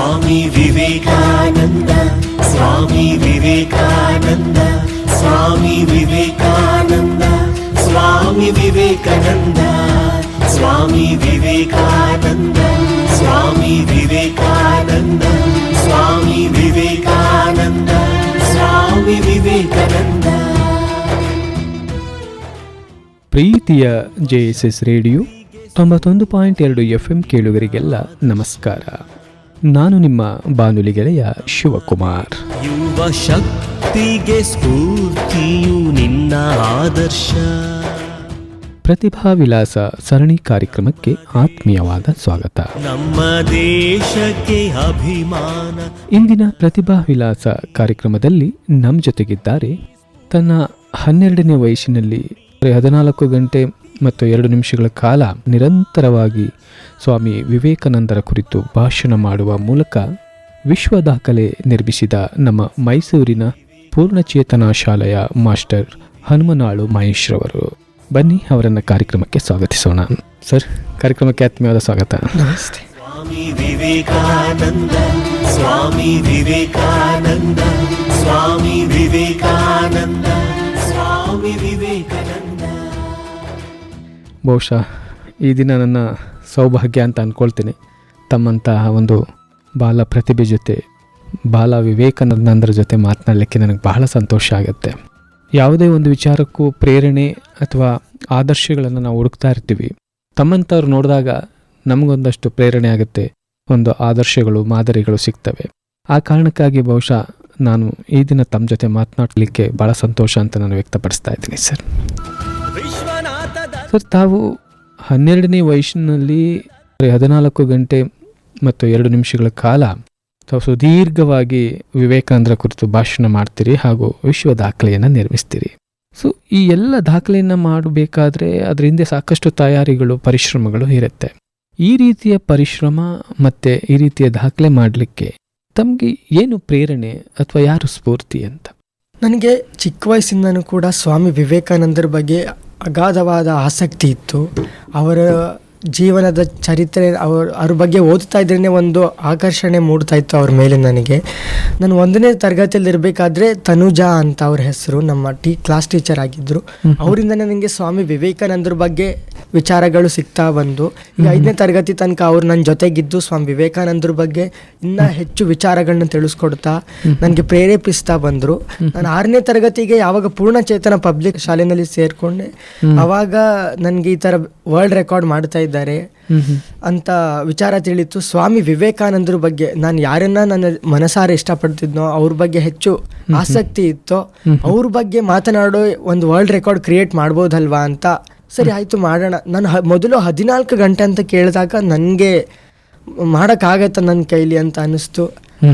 ಸ್ವಾಮಿ ವಿವೇಕಾನಂದ, ಸ್ವಾಮಿ ವಿವೇಕಾನಂದ, ಸ್ವಾಮಿ ವಿವೇಕಾನಂದ, ಸ್ವಾಮಿ ವಿವೇಕಾನಂದ, ಸ್ವಾಮಿ ವಿವೇಕಾನಂದ, ಸ್ವಾಮಿ ವಿವೇಕಾನಂದ, ಸ್ವಾಮಿ ವಿವೇಕಾನಂದ, ಸ್ವಾಮಿ ವಿವೇಕಾನಂದ. ಪ್ರೀತಿಯ JSS radio 91.2 FM ಕೇಳುಗರಿಗೆಲ್ಲ ನಮಸ್ಕಾರ. ನಾನು ನಿಮ್ಮ ಬಾನುಲಿ ಗೆಳೆಯ ಶಿವಕುಮಾರ್. ಯುವ ಶಕ್ತಿಗೆ ಸ್ಫೂರ್ತಿಯು ನಿನ್ನ ಆದರ್ಶ. ಪ್ರತಿಭಾ ವಿಲಾಸ ಸರಣಿ ಕಾರ್ಯಕ್ರಮಕ್ಕೆ ಆತ್ಮೀಯವಾದ ಸ್ವಾಗತ. ನಮ್ಮ ದೇಶಕ್ಕೆ ಅಭಿಮಾನ. ಇಂದಿನ ಪ್ರತಿಭಾ ವಿಲಾಸ ಕಾರ್ಯಕ್ರಮದಲ್ಲಿ ನಮ್ಮ ಜೊತೆಗಿದ್ದಾರೆ ತನ್ನ 12ನೇ ವಯಸ್ಸಿನಲ್ಲಿ 14 ಗಂಟೆ ಮತ್ತು 2 ನಿಮಿಷಗಳ ಕಾಲ ನಿರಂತರವಾಗಿ ಸ್ವಾಮಿ ವಿವೇಕಾನಂದರ ಕುರಿತು ಭಾಷಣ ಮಾಡುವ ಮೂಲಕ ವಿಶ್ವ ದಾಖಲೆ ನಿರ್ಮಿಸಿದ ನಮ್ಮ ಮೈಸೂರಿನ ಪೂರ್ಣಚೇತನ ಶಾಲೆಯ ಮಾಸ್ಟರ್ ಹನುಮನಾಳು ಮಹೇಶ್ರವರು. ಬನ್ನಿ ಅವರನ್ನು ಕಾರ್ಯಕ್ರಮಕ್ಕೆ ಸ್ವಾಗತಿಸೋಣ. ಸರ್, ಕಾರ್ಯಕ್ರಮಕ್ಕೆ ಆತ್ಮೀಯವಾದ ಸ್ವಾಗತ. ನಮಸ್ತೆ. ಸ್ವಾಮಿ ವಿವೇಕಾನಂದ, ಸ್ವಾಮಿ ವಿವೇಕಾನಂದ, ಸ್ವಾಮಿ ವಿವೇಕಾನಂದ, ಸ್ವಾಮಿ ವಿವೇಕಾನಂದ. ಬಹುಶಃ ಈ ದಿನ ನನ್ನ ಸೌಭಾಗ್ಯ ಅಂತ ಅಂದ್ಕೊಳ್ತೀನಿ. ತಮ್ಮಂತಹ ಒಂದು ಬಾಲ ಪ್ರತಿಭೆ ಜೊತೆ, ಬಾಲ ವಿವೇಕಾನಂದರ ಜೊತೆ ಮಾತನಾಡಲಿಕ್ಕೆ ನನಗೆ ಬಹಳ ಸಂತೋಷ ಆಗುತ್ತೆ. ಯಾವುದೇ ಒಂದು ವಿಚಾರಕ್ಕೂ ಪ್ರೇರಣೆ ಅಥವಾ ಆದರ್ಶಗಳನ್ನು ನಾವು ಹುಡುಕ್ತಾ ಇರ್ತೀವಿ. ತಮ್ಮಂಥವ್ರು ನೋಡಿದಾಗ ನಮಗೊಂದಷ್ಟು ಪ್ರೇರಣೆ ಆಗುತ್ತೆ, ಒಂದು ಆದರ್ಶಗಳು, ಮಾದರಿಗಳು ಸಿಗ್ತವೆ. ಆ ಕಾರಣಕ್ಕಾಗಿ ಬಹುಶಃ ನಾನು ಈ ದಿನ ತಮ್ಮ ಜೊತೆ ಮಾತನಾಡಲಿಕ್ಕೆ ಭಾಳ ಸಂತೋಷ ಅಂತ ನಾನು ವ್ಯಕ್ತಪಡಿಸ್ತಾ ಇದ್ದೀನಿ. ಸರ್, ತಾವು 12ನೇ ವಯಸ್ಸಿನಲ್ಲಿ 14 ಗಂಟೆ ಮತ್ತು 2 ನಿಮಿಷಗಳ ಕಾಲ ತಾವು ಸುದೀರ್ಘವಾಗಿ ವಿವೇಕಾನಂದರ ಕುರಿತು ಭಾಷಣ ಮಾಡ್ತೀರಿ ಹಾಗೂ ವಿಶ್ವ ದಾಖಲೆಯನ್ನು ನಿರ್ಮಿಸ್ತೀರಿ. ಸೊ ಈ ಎಲ್ಲ ದಾಖಲೆಯನ್ನು ಮಾಡಬೇಕಾದ್ರೆ ಅದರ ಹಿಂದೆ ಸಾಕಷ್ಟು ತಯಾರಿಗಳು, ಪರಿಶ್ರಮಗಳು ಇರುತ್ತೆ. ಈ ರೀತಿಯ ಪರಿಶ್ರಮ ಮತ್ತು ಈ ರೀತಿಯ ದಾಖಲೆ ಮಾಡಲಿಕ್ಕೆ ತಮಗೆ ಏನು ಪ್ರೇರಣೆ ಅಥವಾ ಯಾರು ಸ್ಫೂರ್ತಿ ಅಂತ? ನನಗೆ ಚಿಕ್ಕ ವಯಸ್ಸಿಂದನೂ ಕೂಡ ಸ್ವಾಮಿ ವಿವೇಕಾನಂದರ ಬಗ್ಗೆ ಅಗಾಧವಾದ ಆಸಕ್ತಿ ಇತ್ತು. ಅವರ ಜೀವನದ ಚರಿತ್ರೆ, ಅವ್ರ ಬಗ್ಗೆ ಓದ್ತಾ ಇದ್ರೇ ಒಂದು ಆಕರ್ಷಣೆ ಮೂಡ್ತಾ ಇತ್ತು ಅವ್ರ ಮೇಲೆ ನನಗೆ. ನಾನು 1ನೇ ತರಗತಿಯಲ್ಲಿ ಇರಬೇಕಾದ್ರೆ ತನುಜಾ ಅಂತ ಅವ್ರ ಹೆಸರು, ನಮ್ಮ ಕ್ಲಾಸ್ ಟೀಚರ್ ಆಗಿದ್ದರು. ಅವರಿಂದನೇ ನನಗೆ ಸ್ವಾಮಿ ವಿವೇಕಾನಂದರ ಬಗ್ಗೆ ವಿಚಾರಗಳು ಸಿಗ್ತಾ ಬಂದು ಈಗ 5ನೇ ತರಗತಿ ತನಕ ಅವ್ರು ನನ್ನ ಜೊತೆಗಿದ್ದು ಸ್ವಾಮಿ ವಿವೇಕಾನಂದರ ಬಗ್ಗೆ ಇನ್ನೂ ಹೆಚ್ಚು ವಿಚಾರಗಳನ್ನ ತಿಳಿಸ್ಕೊಡ್ತಾ ನನಗೆ ಪ್ರೇರೇಪಿಸ್ತಾ ಬಂದರು. ನಾನು 6ನೇ ತರಗತಿಗೆ ಯಾವಾಗ ಪೂರ್ಣಚೇತನ ಪಬ್ಲಿಕ್ ಶಾಲೆಯಲ್ಲಿ ಸೇರಿಕೊಂಡೆ, ಆವಾಗ ನನಗೆ ಈ ಥರ ವರ್ಲ್ಡ್ ರೆಕಾರ್ಡ್ ಮಾಡ್ತಾ ಇದ್ದಾರೆ ಅಂತ ವಿಚಾರ ತಿಳಿತು. ಸ್ವಾಮಿ ವಿವೇಕಾನಂದರ ಬಗ್ಗೆ ನಾನು ಯಾರನ್ನ ನನ್ನ ಮನಸಾರೆ ಇಷ್ಟಪಡ್ತಿದ್ನೋ, ಅವ್ರ ಬಗ್ಗೆ ಹೆಚ್ಚು ಆಸಕ್ತಿ ಇತ್ತೋ, ಅವ್ರ ಬಗ್ಗೆ ಮಾತನಾಡೋ ಒಂದು ವರ್ಲ್ಡ್ ರೆಕಾರ್ಡ್ ಕ್ರಿಯೇಟ್ ಮಾಡ್ಬೋದಲ್ವಾ ಅಂತ, ಸರಿ ಆಯಿತು ಮಾಡೋಣ. ನಾನು ಮೊದಲು 14 ಗಂಟೆ ಅಂತ ಕೇಳಿದಾಗ ನನಗೆ ಮಾಡೋಕ್ಕಾಗತ್ತ ನನ್ನ ಕೈಲಿ ಅಂತ ಅನ್ನಿಸ್ತು.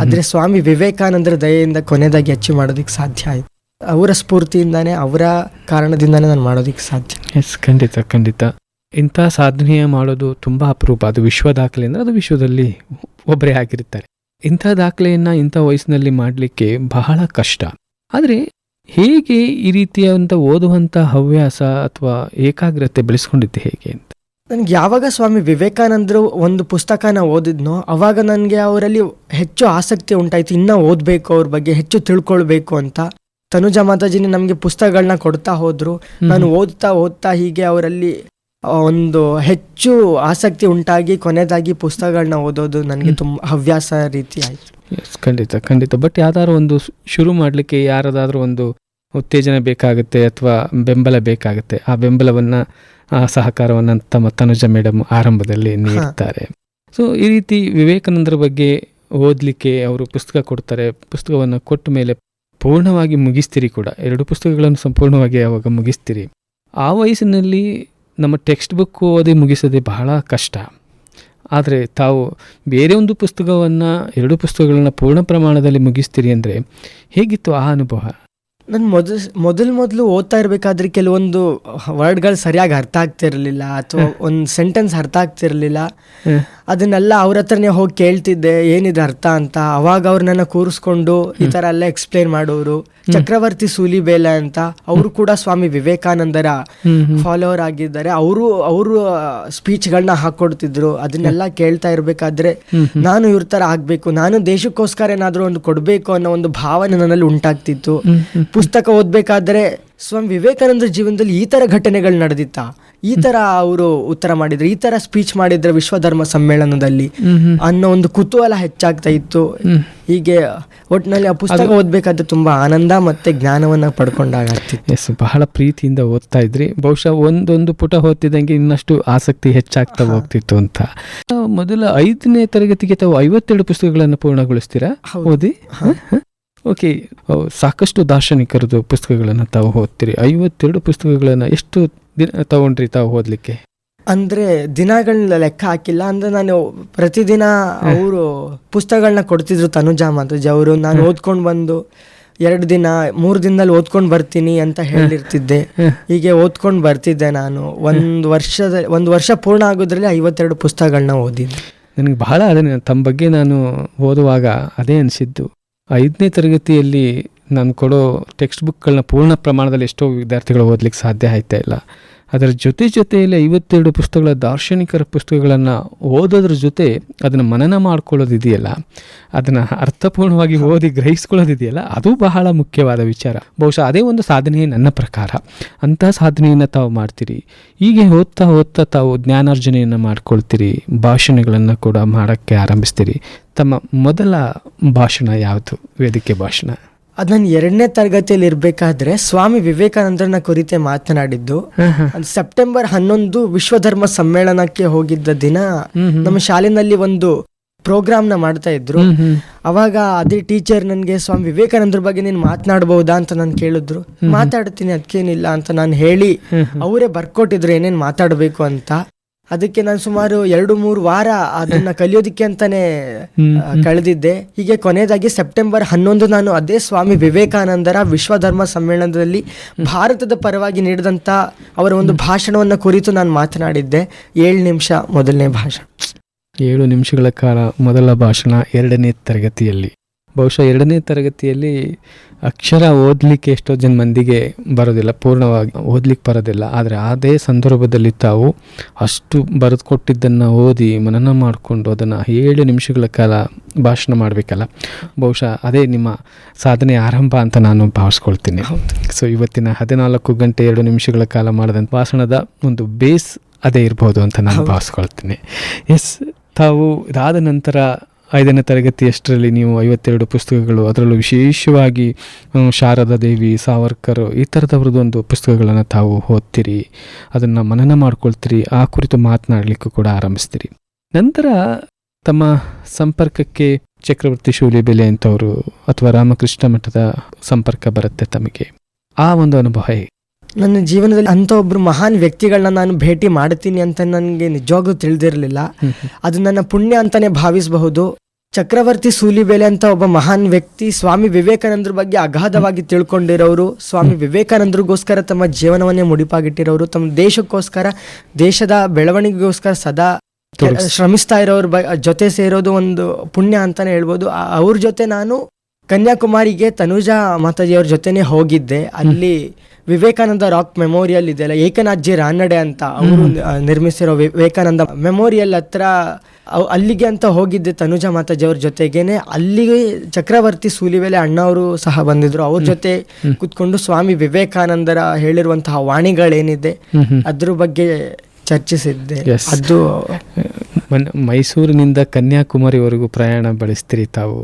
ಆದರೆ ಸ್ವಾಮಿ ವಿವೇಕಾನಂದರ ದಯೆಯಿಂದ ಕೊನೆಯದಾಗಿ ಅಚೀವ್ ಮಾಡೋದಕ್ಕೆ ಸಾಧ್ಯ ಆಯಿತು. ಅವರ ಸ್ಫೂರ್ತಿಯಿಂದಾನೇ, ಅವರ ಕಾರಣದಿಂದಾನೇ ನಾನು ಮಾಡೋದಕ್ಕೆ ಸಾಧ್ಯ. ಎಸ್, ಖಂಡಿತ ಖಂಡಿತ. ಇಂಥ ಸಾಧನೆ ಮಾಡೋದು ತುಂಬ ಅಪರೂಪ. ಅದು ವಿಶ್ವ ದಾಖಲೆ ಅಂದರೆ ಅದು ವಿಶ್ವದಲ್ಲಿ ಒಬ್ಬರೇ ಆಗಿರ್ತಾರೆ. ಇಂಥ ದಾಖಲೆಯನ್ನು ಇಂಥ ವಯಸ್ಸಿನಲ್ಲಿ ಮಾಡಲಿಕ್ಕೆ ಬಹಳ ಕಷ್ಟ. ಆದರೆ ಹೇಗೆ ಈ ರೀತಿಯಾದಂಥ ಓದುವಂಥ ಹವ್ಯಾಸ ಅಥವಾ ಏಕಾಗ್ರತೆ ಬೆಳೆಸ್ಕೊಂಡಿದ್ದೆ ಹೇಗೆ ಅಂತ? ನನಗೆ ಯಾವಾಗ ಸ್ವಾಮಿ ವಿವೇಕಾನಂದರು ಒಂದು ಪುಸ್ತಕನ ಓದಿದ್ನೋ ಆವಾಗ ನನಗೆ ಅವರಲ್ಲಿ ಹೆಚ್ಚು ಆಸಕ್ತಿ ಉಂಟಾಯಿತು. ಇನ್ನೂ ಓದಬೇಕು, ಅವ್ರ ಬಗ್ಗೆ ಹೆಚ್ಚು ತಿಳ್ಕೊಳ್ಬೇಕು ಅಂತ. ತನುಜಾ ಮಾತಾಜಿನಿ ನಮಗೆ ಪುಸ್ತಕಗಳನ್ನ ಕೊಡ್ತಾ ಹೋದರು. ನಾನು ಓದ್ತಾ ಹೀಗೆ ಅವರಲ್ಲಿ ಒಂದು ಹೆಚ್ಚು ಆಸಕ್ತಿ ಉಂಟಾಗಿ ಕೊನೆಯದಾಗಿ ಪುಸ್ತಕಗಳನ್ನ ಓದೋದು ನನಗೆ ತುಂಬ ಹವ್ಯಾಸ ರೀತಿ ಆಯಿತು. ಎಸ್, ಖಂಡಿತ ಖಂಡಿತ. ಬಟ್ ಯಾವ್ದಾದ್ರು ಒಂದು ಶುರು ಮಾಡಲಿಕ್ಕೆ ಯಾರದಾದ್ರೂ ಒಂದು ಉತ್ತೇಜನ ಬೇಕಾಗುತ್ತೆ ಅಥವಾ ಬೆಂಬಲ ಬೇಕಾಗುತ್ತೆ. ಆ ಬೆಂಬಲವನ್ನು, ಆ ಸಹಕಾರವನ್ನು ತಮ್ಮ ತನುಜಾ ಮೇಡಮ್ ಆರಂಭದಲ್ಲಿ ನೀಡ್ತಾರೆ. ಸೊ ಈ ರೀತಿ ವಿವೇಕಾನಂದರ ಬಗ್ಗೆ ಓದಲಿಕ್ಕೆ ಅವರು ಪುಸ್ತಕ ಕೊಡ್ತಾರೆ. ಪುಸ್ತಕವನ್ನು ಕೊಟ್ಟ ಮೇಲೆ ಪೂರ್ಣವಾಗಿ ಮುಗಿಸ್ತೀರಿ ಕೂಡ. 2 ಪುಸ್ತಕಗಳನ್ನು ಸಂಪೂರ್ಣವಾಗಿ ಆವಾಗ ಮುಗಿಸ್ತೀರಿ. ಆ ವಯಸ್ಸಿನಲ್ಲಿ ನಮ್ಮ ಟೆಕ್ಸ್ಟ್ ಬುಕ್ ಓದಿ ಮುಗಿಸೋದೇ ಬಹಳ ಕಷ್ಟ. ಆದರೆ ತಾವು ಬೇರೆ ಒಂದು ಪುಸ್ತಕವನ್ನು, 2 ಪುಸ್ತಕಗಳನ್ನ ಪೂರ್ಣ ಪ್ರಮಾಣದಲ್ಲಿ ಮುಗಿಸ್ತೀರಿ ಅಂದರೆ ಹೇಗಿತ್ತು ಆ ಅನುಭವ? ನಾನು ಮೊದಲು ಓದ್ತಾ ಇರಬೇಕಾದ್ರೆ ಕೆಲವೊಂದು ವರ್ಡ್ಗಳು ಸರಿಯಾಗಿ ಅರ್ಥ ಆಗ್ತಿರಲಿಲ್ಲ ಅಥವಾ ಒಂದು ಸೆಂಟೆನ್ಸ್ ಅರ್ಥ ಆಗ್ತಿರಲಿಲ್ಲ. ಅದನ್ನೆಲ್ಲ ಅವ್ರ ಹತ್ರನೇ ಹೋಗಿ ಕೇಳ್ತಿದ್ದೆ ಏನಿದೆ ಅರ್ಥ ಅಂತ. ಅವಾಗ ಅವ್ರು ನನ್ನ ಕೂರಿಸ್ಕೊಂಡು ಈ ಥರ ಎಲ್ಲ ಎಕ್ಸ್ಪ್ಲೇನ್ ಮಾಡೋರು. ಚಕ್ರವರ್ತಿ ಸೂಲಿಬೇಲೆ ಅಂತ ಅವರು ಕೂಡ ಸ್ವಾಮಿ ವಿವೇಕಾನಂದರ ಫಾಲೋವರ್ ಆಗಿದ್ದಾರೆ. ಅವರು ಸ್ಪೀಚ್ಗಳನ್ನ ಹಾಕೊಡ್ತಿದ್ರು. ಅದನ್ನೆಲ್ಲ ಕೇಳ್ತಾ ಇರ್ಬೇಕಾದ್ರೆ ನಾನು ಇವ್ರ ತರ ಆಗ್ಬೇಕು, ನಾನು ದೇಶಕ್ಕೋಸ್ಕರ ಏನಾದ್ರು ಒಂದು ಕೊಡ್ಬೇಕು ಅನ್ನೋ ಒಂದು ಭಾವನೆ ನನ್ನಲ್ಲಿ ಉಂಟಾಗ್ತಿತ್ತು. ಪುಸ್ತಕ ಓದ್ಬೇಕಾದ್ರೆ ಸ್ವಾಮಿ ವಿವೇಕಾನಂದರ ಜೀವನದಲ್ಲಿ ಈ ತರ ಘಟನೆಗಳು ನಡೆದಿತ್ತ, ಈ ತರ ಅವರು ಉತ್ತರ ಮಾಡಿದ್ರು, ಈ ತರ ಸ್ಪೀಚ್ ಮಾಡಿದ್ರೆ ವಿಶ್ವಧರ್ಮ ಸಮ್ಮೇಳನದಲ್ಲಿ ಅನ್ನೋ ಒಂದು ಕುತೂಹಲ ಹೆಚ್ಚಾಗ್ತಾ ಇತ್ತು. ಹೀಗೆ ಒಟ್ಟಿನಲ್ಲಿ ಆ ಪುಸ್ತಕ ಓದ್ಬೇಕಾದ್ರೆ ತುಂಬಾ ಆನಂದ ಮತ್ತೆ ಜ್ಞಾನವನ್ನ ಪಡ್ಕೊಂಡಾಗ್ತಿತ್ತು. ಎಸ್, ಬಹಳ ಪ್ರೀತಿಯಿಂದ ಓದ್ತಾ ಇದ್ರಿ. ಬಹುಶಃ ಒಂದೊಂದು ಪುಟ ಓದ್ತಿದ್ದಂಗೆ ಇನ್ನಷ್ಟು ಆಸಕ್ತಿ ಹೆಚ್ಚಾಗ್ತಾ ಹೋಗ್ತಿತ್ತು ಅಂತ. ಮೊದಲ 5ನೇ ತರಗತಿಗೆ ತಾವು 52 ಪುಸ್ತಕಗಳನ್ನು ಪೂರ್ಣಗೊಳಿಸ್ತೀರಾ ಓದಿ? ಓಕೆ, ಸಾಕಷ್ಟು ದಾರ್ಶನಿಕರದು ಪುಸ್ತಕಗಳನ್ನು ತಾವು ಓದ್ತೀರಿ. 52 ಪುಸ್ತಕಗಳನ್ನು ಎಷ್ಟು ದಿನ ತಗೊಂಡ್ರಿ ತಾವು ಓದ್ಲಿಕ್ಕೆ? ಅಂದ್ರೆ ದಿನಗಳನ್ನ ಲೆಕ್ಕ ಹಾಕಿಲ್ಲ. ಅಂದ್ರೆ ನಾನು ಪ್ರತಿದಿನ ಅವರು ಪುಸ್ತಕಗಳನ್ನ ಕೊಡ್ತಿದ್ರು, ತನುಜಾ ಮಾತಾಜಿ ಅವರು. ನಾನು ಓದ್ಕೊಂಡು ಬಂದು 2 ದಿನ 3 ದಿನದಲ್ಲಿ ಓದ್ಕೊಂಡು ಬರ್ತೀನಿ ಅಂತ ಹೇಳಿರ್ತಿದ್ದೆ. ಹೀಗೆ ಓದ್ಕೊಂಡು ಬರ್ತಿದ್ದೆ ನಾನು. ಒಂದು ವರ್ಷ ಪೂರ್ಣ ಆಗೋದ್ರಲ್ಲಿ 52 ಪುಸ್ತಕಗಳನ್ನ ಓದಿದ್ದೆ. ನನಗೆ ಬಹಳ ಅದನ್ನ ತಮ್ಮ ಬಗ್ಗೆ ನಾನು ಓದುವಾಗ ಅದೇ ಅನಿಸಿದ್ದು. 5ನೇ ತರಗತಿಯಲ್ಲಿ ನಾನು ಕೊಡೋ ಟೆಕ್ಸ್ಟ್ ಬುಕ್ಗಳನ್ನ ಪೂರ್ಣ ಪ್ರಮಾಣದಲ್ಲಿ ಎಷ್ಟೋ ವಿದ್ಯಾರ್ಥಿಗಳು ಓದಲಿಕ್ಕೆ ಸಾಧ್ಯ ಆಯ್ತಾ ಇಲ್ಲ. ಅದರ ಜೊತೆಯಲ್ಲಿ 52 ಪುಸ್ತಕಗಳ ದಾರ್ಶನಿಕರ ಪುಸ್ತಕಗಳನ್ನು ಓದೋದ್ರ ಜೊತೆ ಅದನ್ನು ಮನನ ಮಾಡ್ಕೊಳ್ಳೋದಿದೆಯಲ್ಲ, ಅದನ್ನು ಅರ್ಥಪೂರ್ಣವಾಗಿ ಓದಿ ಗ್ರಹಿಸ್ಕೊಳ್ಳೋದಿದೆಯಲ್ಲ, ಅದು ಬಹಳ ಮುಖ್ಯವಾದ ವಿಚಾರ. ಬಹುಶಃ ಅದೇ ಒಂದು ಸಾಧನೆ ನನ್ನ ಪ್ರಕಾರ. ಅಂಥ ಸಾಧನೆಯನ್ನು ತಾವು ಮಾಡ್ತೀರಿ. ಹೀಗೆ ಓದ್ತಾ ತಾವು ಜ್ಞಾನಾರ್ಜನೆಯನ್ನು ಮಾಡ್ಕೊಳ್ತೀರಿ. ಭಾಷಣಗಳನ್ನು ಕೂಡ ಮಾಡೋಕ್ಕೆ ಆರಂಭಿಸ್ತೀರಿ. ತಮ್ಮ ಮೊದಲ ಭಾಷಣ ಯಾವುದು? ವೇದಿಕೆ ಭಾಷಣ. ಅದು ನಾನು 2ನೇ ತರಗತಿಯಲ್ಲಿ ಇರಬೇಕಾದ್ರೆ ಸ್ವಾಮಿ ವಿವೇಕಾನಂದರನ್ನ ಕುರಿತೆ ಮಾತನಾಡಿದ್ದು. ಸೆಪ್ಟೆಂಬರ್ 11 ವಿಶ್ವಧರ್ಮ ಸಮ್ಮೇಳನಕ್ಕೆ ಹೋಗಿದ್ದ ದಿನ ನಮ್ಮ ಶಾಲೆನಲ್ಲಿ ಒಂದು ಪ್ರೋಗ್ರಾಮ್ನ ಮಾಡ್ತಾ ಇದ್ರು. ಅವಾಗ ಅದೇ ಟೀಚರ್ ನನಗೆ ಸ್ವಾಮಿ ವಿವೇಕಾನಂದರ ಬಗ್ಗೆ ನೀನು ಮಾತನಾಡಬಹುದಾ ಅಂತ ನಾನು ಕೇಳಿದ್ರು. ಮಾತಾಡ್ತೀನಿ, ಅದಕ್ಕೇನಿಲ್ಲ ಅಂತ ನಾನು ಹೇಳಿ ಅವರೇ ಬರ್ಕೊಟ್ಟಿದ್ರು ಏನೇನು ಮಾತಾಡಬೇಕು ಅಂತ. ಅದಕ್ಕೆ ನಾನು ಸುಮಾರು 2-3 ವಾರ ಅದನ್ನ ಕಲಿಯೋದಿಕ್ಕೆ ಅಂತಾನೆ ಕಳೆದಿದ್ದೆ. ಹೀಗೆ ಕೊನೆಯದಾಗಿ ಸೆಪ್ಟೆಂಬರ್ 11 ನಾನು ಅದೇ ಸ್ವಾಮಿ ವಿವೇಕಾನಂದರ ವಿಶ್ವಧರ್ಮ ಸಮ್ಮೇಳನದಲ್ಲಿ ಭಾರತದ ಪರವಾಗಿ ನೀಡಿದಂಥ ಅವರ ಒಂದು ಭಾಷಣವನ್ನು ಕುರಿತು ನಾನು ಮಾತನಾಡಿದ್ದೆ. 7 ನಿಮಿಷ ಮೊದಲನೇ ಭಾಷಣ. 7 ನಿಮಿಷಗಳ ಕಾಲ ಮೊದಲ ಭಾಷಣ 2ನೇ ತರಗತಿಯಲ್ಲಿ. ಬಹುಶಃ 2ನೇ ತರಗತಿಯಲ್ಲಿ ಅಕ್ಷರ ಓದಲಿಕ್ಕೆ ಎಷ್ಟೋ ಜನ ಮಂದಿಗೆ ಬರೋದಿಲ್ಲ, ಪೂರ್ಣವಾಗಿ ಓದಲಿಕ್ಕೆ ಬರೋದಿಲ್ಲ. ಆದರೆ ಅದೇ ಸಂದರ್ಭದಲ್ಲಿ ತಾವು ಅಷ್ಟು ಬರೆದು ಕೊಟ್ಟಿದ್ದನ್ನು ಓದಿ ಮನನ ಮಾಡಿಕೊಂಡು ಅದನ್ನು 7 ನಿಮಿಷಗಳ ಕಾಲ ಭಾಷಣ ಮಾಡಬೇಕಲ್ಲ, ಬಹುಶಃ ಅದೇ ನಿಮ್ಮ ಸಾಧನೆ ಆರಂಭ ಅಂತ ನಾನು ಭಾವಿಸ್ಕೊಳ್ತೀನಿ. ಸೊ ಇವತ್ತಿನ 14 ಗಂಟೆ 2 ನಿಮಿಷಗಳ ಕಾಲ ಮಾಡಿದಂಥ ಭಾಷಣದ ಒಂದು ಬೇಸ್ ಅದೇ ಇರ್ಬೋದು ಅಂತ ನಾನು ಭಾವಿಸ್ಕೊಳ್ತೀನಿ. ಎಸ್, ತಾವು ಇದಾದ ನಂತರ 5ನೇ ತರಗತಿಯಷ್ಟರಲ್ಲಿ ನೀವು 52 ಪುಸ್ತಕಗಳು, ಅದರಲ್ಲೂ ವಿಶೇಷವಾಗಿ ಶಾರದಾ ದೇವಿ, ಸಾವರ್ಕರ್ ಈ ಥರದವ್ರದ್ದು ಒಂದು ಪುಸ್ತಕಗಳನ್ನು ತಾವು ಓದ್ತೀರಿ, ಅದನ್ನು ಮನನ ಮಾಡ್ಕೊಳ್ತೀರಿ, ಆ ಕುರಿತು ಮಾತನಾಡಲಿಕ್ಕೂ ಕೂಡ ಆರಂಭಿಸ್ತೀರಿ. ನಂತರ ತಮ್ಮ ಸಂಪರ್ಕಕ್ಕೆ ಚಕ್ರವರ್ತಿ ಸೂಲಿಬೇಲೆ ಅಂತವರು ಅಥವಾ ರಾಮಕೃಷ್ಣ ಮಠದ ಸಂಪರ್ಕ ಬರುತ್ತೆ ತಮಗೆ. ಆ ಒಂದು ಅನುಭವ ಹೇಗೆ? ನನ್ನ ಜೀವನದಲ್ಲಿ ಅಂಥ ಒಬ್ರು ಮಹಾನ್ ವ್ಯಕ್ತಿಗಳನ್ನ ನಾನು ಭೇಟಿ ಮಾಡ್ತೀನಿ ಅಂತ ನನಗೆ ನಿಜವಾಗ್ಲೂ ತಿಳಿದಿರಲಿಲ್ಲ. ಅದು ನನ್ನ ಪುಣ್ಯ ಅಂತಾನೆ ಭಾವಿಸಬಹುದು. ಚಕ್ರವರ್ತಿ ಸೂಲಿಬೇಲೆ ಅಂತ ಒಬ್ಬ ಮಹಾನ್ ವ್ಯಕ್ತಿ ಸ್ವಾಮಿ ವಿವೇಕಾನಂದರ ಬಗ್ಗೆ ಅಗಾಧವಾಗಿ ತಿಳ್ಕೊಂಡಿರೋರು, ಸ್ವಾಮಿ ವಿವೇಕಾನಂದರಿಗೋಸ್ಕರ ತಮ್ಮ ಜೀವನವನ್ನೇ ಮುಡಿಪಾಗಿಟ್ಟಿರೋರು, ತಮ್ಮ ದೇಶಕ್ಕೋಸ್ಕರ, ದೇಶದ ಬೆಳವಣಿಗೆಗೋಸ್ಕರ ಸದಾ ಶ್ರಮಿಸ್ತಾ ಇರೋರ ಜೊತೆ ಸೇರೋದು ಒಂದು ಪುಣ್ಯ ಅಂತಾನೆ ಹೇಳ್ಬೋದು. ಅವ್ರ ಜೊತೆ ನಾನು ಕನ್ಯಾಕುಮಾರಿಗೆ ತನುಜಾ ಮಾತಾಜಿಯವ್ರ ಜೊತೆನೆ ಹೋಗಿದ್ದೆ. ಅಲ್ಲಿ ವಿವೇಕಾನಂದ ರಾಕ್ ಮೆಮೋರಿಯಲ್ ಇದೆಯಲ್ಲ, ಏಕನಾಥ್ಜಿ ರಾನಡೆ ಅಂತ ಅವರು ನಿರ್ಮಿಸಿರೋ ವಿವೇಕಾನಂದ ಮೆಮೋರಿಯಲ್ ಹತ್ರ ಅಲ್ಲಿಗೆ ಅಂತ ಹೋಗಿದ್ದೆ ತನುಜಾ ಮಾತಾಜಿ ಅವ್ರ ಜೊತೆಗೇನೆ. ಅಲ್ಲಿಗೆ ಚಕ್ರವರ್ತಿ ಸೂಲಿಬೇಲೆ ಅಣ್ಣವರು ಸಹ ಬಂದಿದ್ರು. ಅವ್ರ ಜೊತೆ ಕುತ್ಕೊಂಡು ಸ್ವಾಮಿ ವಿವೇಕಾನಂದರ ಹೇಳಿರುವಂತಹ ವಾಣಿಗಳೇನಿದೆ ಅದ್ರ ಬಗ್ಗೆ ಚರ್ಚಿಸಿದ್ದೆ. ಅದು ಮೈಸೂರಿನಿಂದ ಕನ್ಯಾಕುಮಾರಿವರೆಗೂ ಪ್ರಯಾಣ ಬೆಳೆಸ್ತೀರಿ ತಾವು.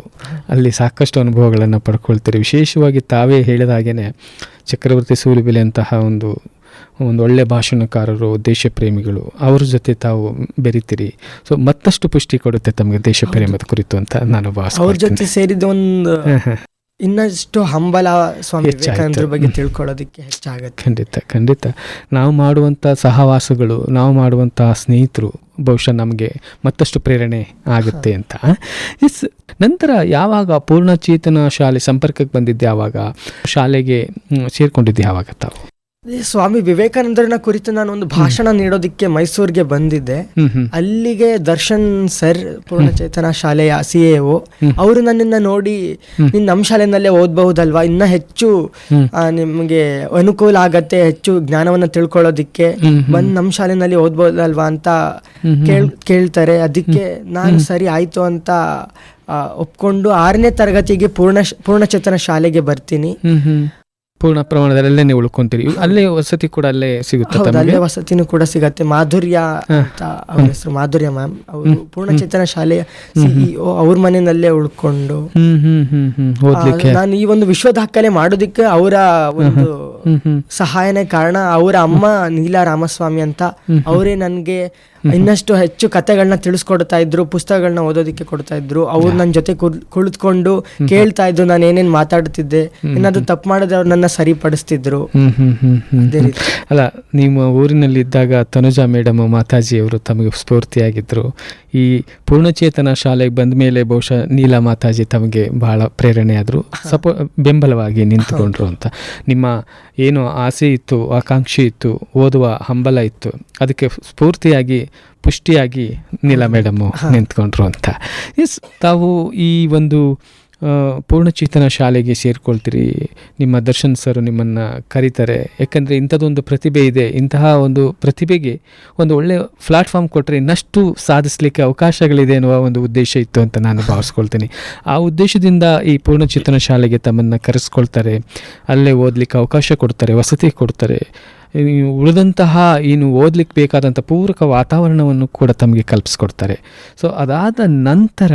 ಅಲ್ಲಿ ಸಾಕಷ್ಟು ಅನುಭವಗಳನ್ನು ಪಡ್ಕೊಳ್ತೀರಿ. ವಿಶೇಷವಾಗಿ ತಾವೇ ಹೇಳಿದ ಹಾಗೇನೆ ಚಕ್ರವರ್ತಿ ಸೂಲಿಬೇಲೆ ಅಂತಹ ಒಂದು ಒಳ್ಳೆ ಭಾಷಣಕಾರರು, ದೇಶ ಪ್ರೇಮಿಗಳು, ಅವ್ರ ಜೊತೆ ತಾವು ಬೆರಿತೀರಿ. ಸೊ ಮತ್ತಷ್ಟು ಪುಷ್ಟಿ ಕೊಡುತ್ತೆ ತಮಗೆ ದೇಶ ಪ್ರೇಮದ ಕುರಿತು ಅಂತ ನಾನು ಭಾವಿಸ್ತೀನಿ. ಅವ್ರ ಜೊತೆ ಸೇರಿದ ಒಂದು ಇನ್ನಷ್ಟು ಹಂಬಲ ಸ್ವಾಮಿ ವಿವೇಕಾನಂದರ ಬಗ್ಗೆ ತಿಳ್ಕೊಳ್ಳೋದಕ್ಕೆ ಹೆಚ್ಚಾಗುತ್ತೆ. ಖಂಡಿತ ನಾವು ಮಾಡುವಂಥ ಸಹವಾಸಗಳು, ನಾವು ಮಾಡುವಂಥ ಸ್ನೇಹಿತರು ಬಹುಶಃ ನಮಗೆ ಮತ್ತಷ್ಟು ಪ್ರೇರಣೆ ಆಗುತ್ತೆ ಅಂತ. ಎಸ್, ನಂತರ ಯಾವಾಗ ಪೂರ್ಣಚೇತನ ಶಾಲೆ ಸಂಪರ್ಕಕ್ಕೆ ಬಂದಿದ್ದೆ, ಯಾವಾಗ ಶಾಲೆಗೆ ಸೇರ್ಕೊಂಡಿದ್ದೆ, ಯಾವಾಗ ತಾವು? ಈ ಸ್ವಾಮಿ ವಿವೇಕಾನಂದರನ್ನ ಕುರಿತು ನಾನು ಒಂದು ಭಾಷಣ ನೀಡೋದಕ್ಕೆ ಮೈಸೂರಿಗೆ ಬಂದಿದ್ದೆ. ಅಲ್ಲಿಗೆ ದರ್ಶನ್ ಸರ್, ಪೂರ್ಣಚೇತನ ಶಾಲೆಯ CAO, ಅವರು ನನ್ನನ್ನು ನೋಡಿ, ನೀನು ನಮ್ಮ ಶಾಲೆಯಲ್ಲೇ ಓದಬಹುದಲ್ವಾ, ಇನ್ನ ಹೆಚ್ಚು ನಿಮಗೆ ಅನುಕೂಲ ಆಗತ್ತೆ, ಹೆಚ್ಚು ಜ್ಞಾನವನ್ನು ತಿಳ್ಕೊಳ್ಳೋದಿಕ್ಕೆ ಬಂದು ನಮ್ಮ ಶಾಲೆಯಲ್ಲಿ ಓದ್ಬಹುದಲ್ವಾ ಅಂತ ಕೇಳ್ತಾರೆ. ಅದಕ್ಕೆ ನಾನು ಸರಿ ಆಯ್ತು ಅಂತ ಒಪ್ಕೊಂಡು 6ನೇ ತರಗತಿಗೆ ಪೂರ್ಣಚೇತನ ಶಾಲೆಗೆ ಬರ್ತೀನಿ. ಪೂರ್ಣ ಪ್ರಮಾಣದಲ್ಲೇ ನೀವು ಉಳ್ಕೊಂತೀರಿ. ಅಲ್ಲೇ ವಸತಿ ಕೂಡ ಅಲ್ಲೇ ಸಿಗುತ್ತೆ? ಅಲ್ಲೇ ವಸತಿನೂ ಕೂಡ ಸಿಗತ್ತೆ. ಮಾಧುರ್ಯ ಅಂತ ಅವ್ರ ಹೆಸರು, ಮಾಧುರ್ಯ ಮ್ಯಾಮ್. ಅವರು ಪೂರ್ಣಚೇತನ ಶಾಲೆಯ CEO. ಅವ್ರ ಮನೆಯಲ್ಲೇ ಉಳ್ಕೊಂಡು ನಾನು ಈ ಒಂದು ವಿಶ್ವ ದಾಖಲೆ ಮಾಡೋದಿಕ್ಕೆ ಅವರ ಒಂದು ಸಹಾಯನೇ ಕಾರಣ. ಅವರ ಅಮ್ಮ ನೀಲಾ ರಾಮಸ್ವಾಮಿ ಅಂತ, ಅವರೇ ನನಗೆ ಇನ್ನಷ್ಟು ಹೆಚ್ಚು ಕಥೆಗಳನ್ನ ತಿಳಿಸ್ಕೊಡ್ತಾ ಇದ್ರು, ಪುಸ್ತಕಗಳನ್ನ ಓದೋದಕ್ಕೆ ಕೊಡ್ತಾ ಇದ್ರು. ಅವ್ರು ನನ್ನ ಜೊತೆ ಕುಳಿತುಕೊಂಡು ಕೇಳ್ತಾ ಇದ್ರು ನಾನು ಏನೇನ್ ಮಾತಾಡ್ತಿದ್ದೆ, ಏನಾದ್ರು ತಪ್ಪು ಮಾಡಿದ್ರೆ ಅವ್ರು ನನ್ನ ಸರಿಪಡಿಸ್ತಿದ್ರು. ಅಲ್ಲ, ನಿಮ್ಮ ಊರಿನಲ್ಲಿ ಇದ್ದಾಗ ತನುಜಾ ಮೇಡಮ್, ಮಾತಾಜಿ ಅವರು ತಮಗೆ ಸ್ಫೂರ್ತಿಯಾಗಿದ್ರು. ಈ ಪೂರ್ಣಚೇತನ ಶಾಲೆಗೆ ಬಂದ ಮೇಲೆ ಬಹುಶಃ ನೀಲಾ ಮಾತಾಜಿ ತಮಗೆ ಬಹಳ ಪ್ರೇರಣೆ ಆದ್ರು, ಬೆಂಬಲವಾಗಿ ನಿಂತುಕೊಂಡ್ರು ಅಂತ. ನಿಮ್ಮ ಏನು ಆಸೆ ಇತ್ತು, ಆಕಾಂಕ್ಷೆ ಇತ್ತು, ಓದುವ ಹಂಬಲ ಇತ್ತು, ಅದಕ್ಕೆ ಸ್ಫೂರ್ತಿಯಾಗಿ, ಪುಷ್ಟಿಯಾಗಿ ನೀಲಾ ಮೇಡಮ್ಮು ನಿಂತ್ಕೊಂಡ್ರು ಅಂತ. ಎಸ್, ತಾವು ಈ ಒಂದು ಪೂರ್ಣಚೇತನ ಶಾಲೆಗೆ ಸೇರ್ಕೊಳ್ತೀರಿ. ನಿಮ್ಮ ದರ್ಶನ್ ಸರ್ ನಿಮ್ಮನ್ನು ಕರೀತಾರೆ, ಯಾಕಂದರೆ ಇಂಥದ್ದೊಂದು ಪ್ರತಿಭೆ ಇದೆ, ಇಂತಹ ಒಂದು ಪ್ರತಿಭೆಗೆ ಒಂದು ಒಳ್ಳೆಯ ಪ್ಲಾಟ್ಫಾರ್ಮ್ ಕೊಟ್ಟರೆ ಇನ್ನಷ್ಟು ಸಾಧಿಸಲಿಕ್ಕೆ ಅವಕಾಶಗಳಿದೆ ಅನ್ನುವ ಒಂದು ಉದ್ದೇಶ ಇತ್ತು ಅಂತ ನಾನು ಭಾವಿಸ್ಕೊಳ್ತೀನಿ. ಆ ಉದ್ದೇಶದಿಂದ ಈ ಪೂರ್ಣಚೇತನ ಶಾಲೆಗೆ ತಮ್ಮನ್ನು ಕರೆಸ್ಕೊಳ್ತಾರೆ, ಅಲ್ಲೇ ಓದಲಿಕ್ಕೆ ಅವಕಾಶ ಕೊಡ್ತಾರೆ, ವಸತಿ ಕೊಡ್ತಾರೆ, ಉಳಿದಂತಹ ಏನು ಓದಲಿಕ್ಕೆ ಬೇಕಾದಂಥ ಪೂರಕ ವಾತಾವರಣವನ್ನು ಕೂಡ ತಮಗೆ ಕಲ್ಪಿಸ್ಕೊಡ್ತಾರೆ. ಸೊ ಅದಾದ ನಂತರ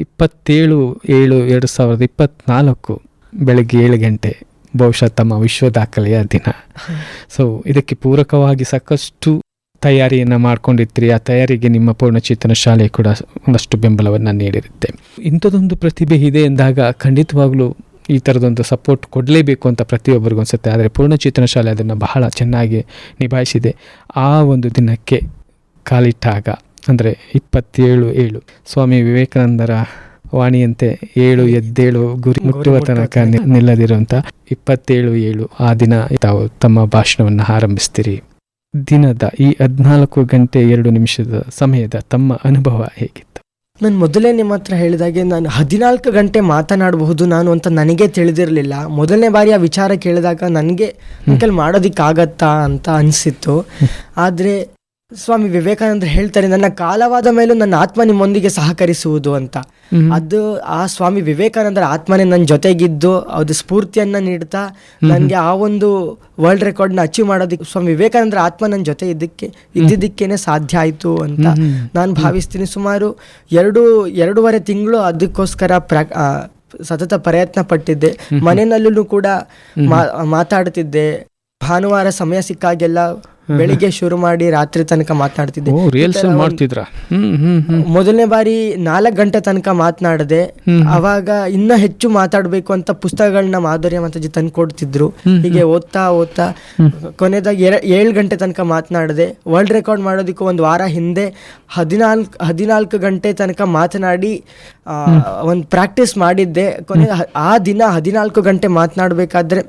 27/7/2024 ಬೆಳಗ್ಗೆ 7 ಗಂಟೆ ಬಹುಶಃ ತಮ್ಮ ವಿಶ್ವ ದಾಖಲೆಯ ದಿನ. ಸೊ ಇದಕ್ಕೆ ಪೂರಕವಾಗಿ ಸಾಕಷ್ಟು ತಯಾರಿಯನ್ನು ಮಾಡ್ಕೊಂಡಿರ್ತೀರಿ. ಆ ತಯಾರಿಗೆ ನಿಮ್ಮ ಪೂರ್ಣಚೇತನ ಶಾಲೆ ಕೂಡ ಒಂದಷ್ಟು ಬೆಂಬಲವನ್ನು ನೀಡಿರುತ್ತೆ. ಇಂಥದ್ದೊಂದು ಪ್ರತಿಭೆ ಇದೆ ಎಂದಾಗ ಖಂಡಿತವಾಗ್ಲೂ ಈ ಥರದೊಂದು ಸಪೋರ್ಟ್ ಕೊಡಲೇಬೇಕು ಅಂತ ಪ್ರತಿಯೊಬ್ಬರಿಗೂ ಅನಿಸುತ್ತೆ. ಆದರೆ ಪೂರ್ಣಚೇತನ ಶಾಲೆ ಅದನ್ನು ಬಹಳ ಚೆನ್ನಾಗಿ ನಿಭಾಯಿಸಿದೆ. ಆ ಒಂದು ದಿನಕ್ಕೆ ಕಾಲಿಟ್ಟಾಗ ಅಂದರೆ 27/7 ಸ್ವಾಮಿ ವಿವೇಕಾನಂದರ ವಾಣಿಯಂತೆ 7 ಎದ್ದೇಳು ಗುರಿ ಮುಟ್ಟುವ ತನಕ ನಿಲ್ಲದಿರುವಂಥ 27/7 ಆ ದಿನ ತಾವು ತಮ್ಮ ಭಾಷಣವನ್ನು ಆರಂಭಿಸ್ತೀರಿ. ದಿನದ ಈ 14 ಗಂಟೆ 2 ನಿಮಿಷದ ಸಮಯದ ತಮ್ಮ ಅನುಭವ ಹೇಗಿತ್ತು? ನಾನು ಮೊದಲೇ ನಿಮ್ಮ ಹತ್ರ ಹೇಳಿದಾಗೆ ನಾನು 14 ಗಂಟೆ ಮಾತನಾಡಬಹುದು ನಾನು ಅಂತ ನನಗೆ ತಿಳಿದಿರಲಿಲ್ಲ. ಮೊದಲನೇ ಬಾರಿ ಆ ವಿಚಾರ ಕೇಳಿದಾಗ ನನಗೆ ಮಾಡೋದಿಕ್ಕಾಗತ್ತಾ ಅಂತ ಅನಿಸಿತ್ತು. ಆದರೆ ಸ್ವಾಮಿ ವಿವೇಕಾನಂದರು ಹೇಳ್ತಾರೆ, ನನ್ನ ಕಾಲವಾದ ಮೇಲೂ ನನ್ನ ಆತ್ಮ ನಿಮ್ಮೊಂದಿಗೆ ಸಹಕರಿಸುವುದು ಅಂತ. ಅದು ಆ ಸ್ವಾಮಿ ವಿವೇಕಾನಂದರ ಆತ್ಮನೇ ನನ್ನ ಜೊತೆಗಿದ್ದು ಅದು ಸ್ಫೂರ್ತಿಯನ್ನ ನೀಡ್ತಾ ನನಗೆ ಆ ಒಂದು ವರ್ಲ್ಡ್ ರೆಕಾರ್ಡ್ನ ಅಚೀವ್ ಮಾಡೋದಕ್ಕೆ ಸ್ವಾಮಿ ವಿವೇಕಾನಂದರ ಆತ್ಮ ನನ್ನ ಜೊತೆ ಇದ್ದಿದ್ದಕ್ಕೇನೆ ಸಾಧ್ಯ ಆಯಿತು ಅಂತ ನಾನು ಭಾವಿಸ್ತೀನಿ. ಸುಮಾರು 2.5 ತಿಂಗಳು ಅದಕ್ಕೋಸ್ಕರ ಸತತ ಪ್ರಯತ್ನ ಪಟ್ಟಿದ್ದೆ. ಮನೆಯಲ್ಲೂ ಕೂಡ ಮಾತಾಡ್ತಿದ್ದೆ. ಭಾನುವಾರ ಸಮಯ ಸಿಕ್ಕಾಗೆಲ್ಲ ಬೆಳಿಗ್ಗೆ ಶುರು ಮಾಡಿ ರಾತ್ರಿ ತನಕ ಮಾತನಾಡ್ತಿದ್ದೆ. ಮೊದಲನೇ ಬಾರಿ 4 ಗಂಟೆ ತನಕ ಮಾತನಾಡದೆ. ಅವಾಗ ಇನ್ನ ಹೆಚ್ಚು ಮಾತಾಡ್ಬೇಕು ಅಂತ ಪುಸ್ತಕಗಳನ್ನ ಮಾಧುರ್ಯ ಮಾತಾಜಿ ತಂದು ಕೊಡ್ತಿದ್ರು. ಹೀಗೆ ಓದ್ತಾ ಕೊನೆದಾಗಿ 7 ಗಂಟೆ ತನಕ ಮಾತನಾಡದೆ. ವರ್ಲ್ಡ್ ರೆಕಾರ್ಡ್ ಮಾಡೋದಕ್ಕೂ 1 ವಾರ ಹಿಂದೆ 14 ಗಂಟೆ ತನಕ ಮಾತನಾಡಿ ಒಂದು ಪ್ರಾಕ್ಟೀಸ್ ಮಾಡಿದ್ದೆ. ಕೊನೆ ಆ ದಿನ 14 ಗಂಟೆ ಮಾತನಾಡಬೇಕಾದ್ರೆ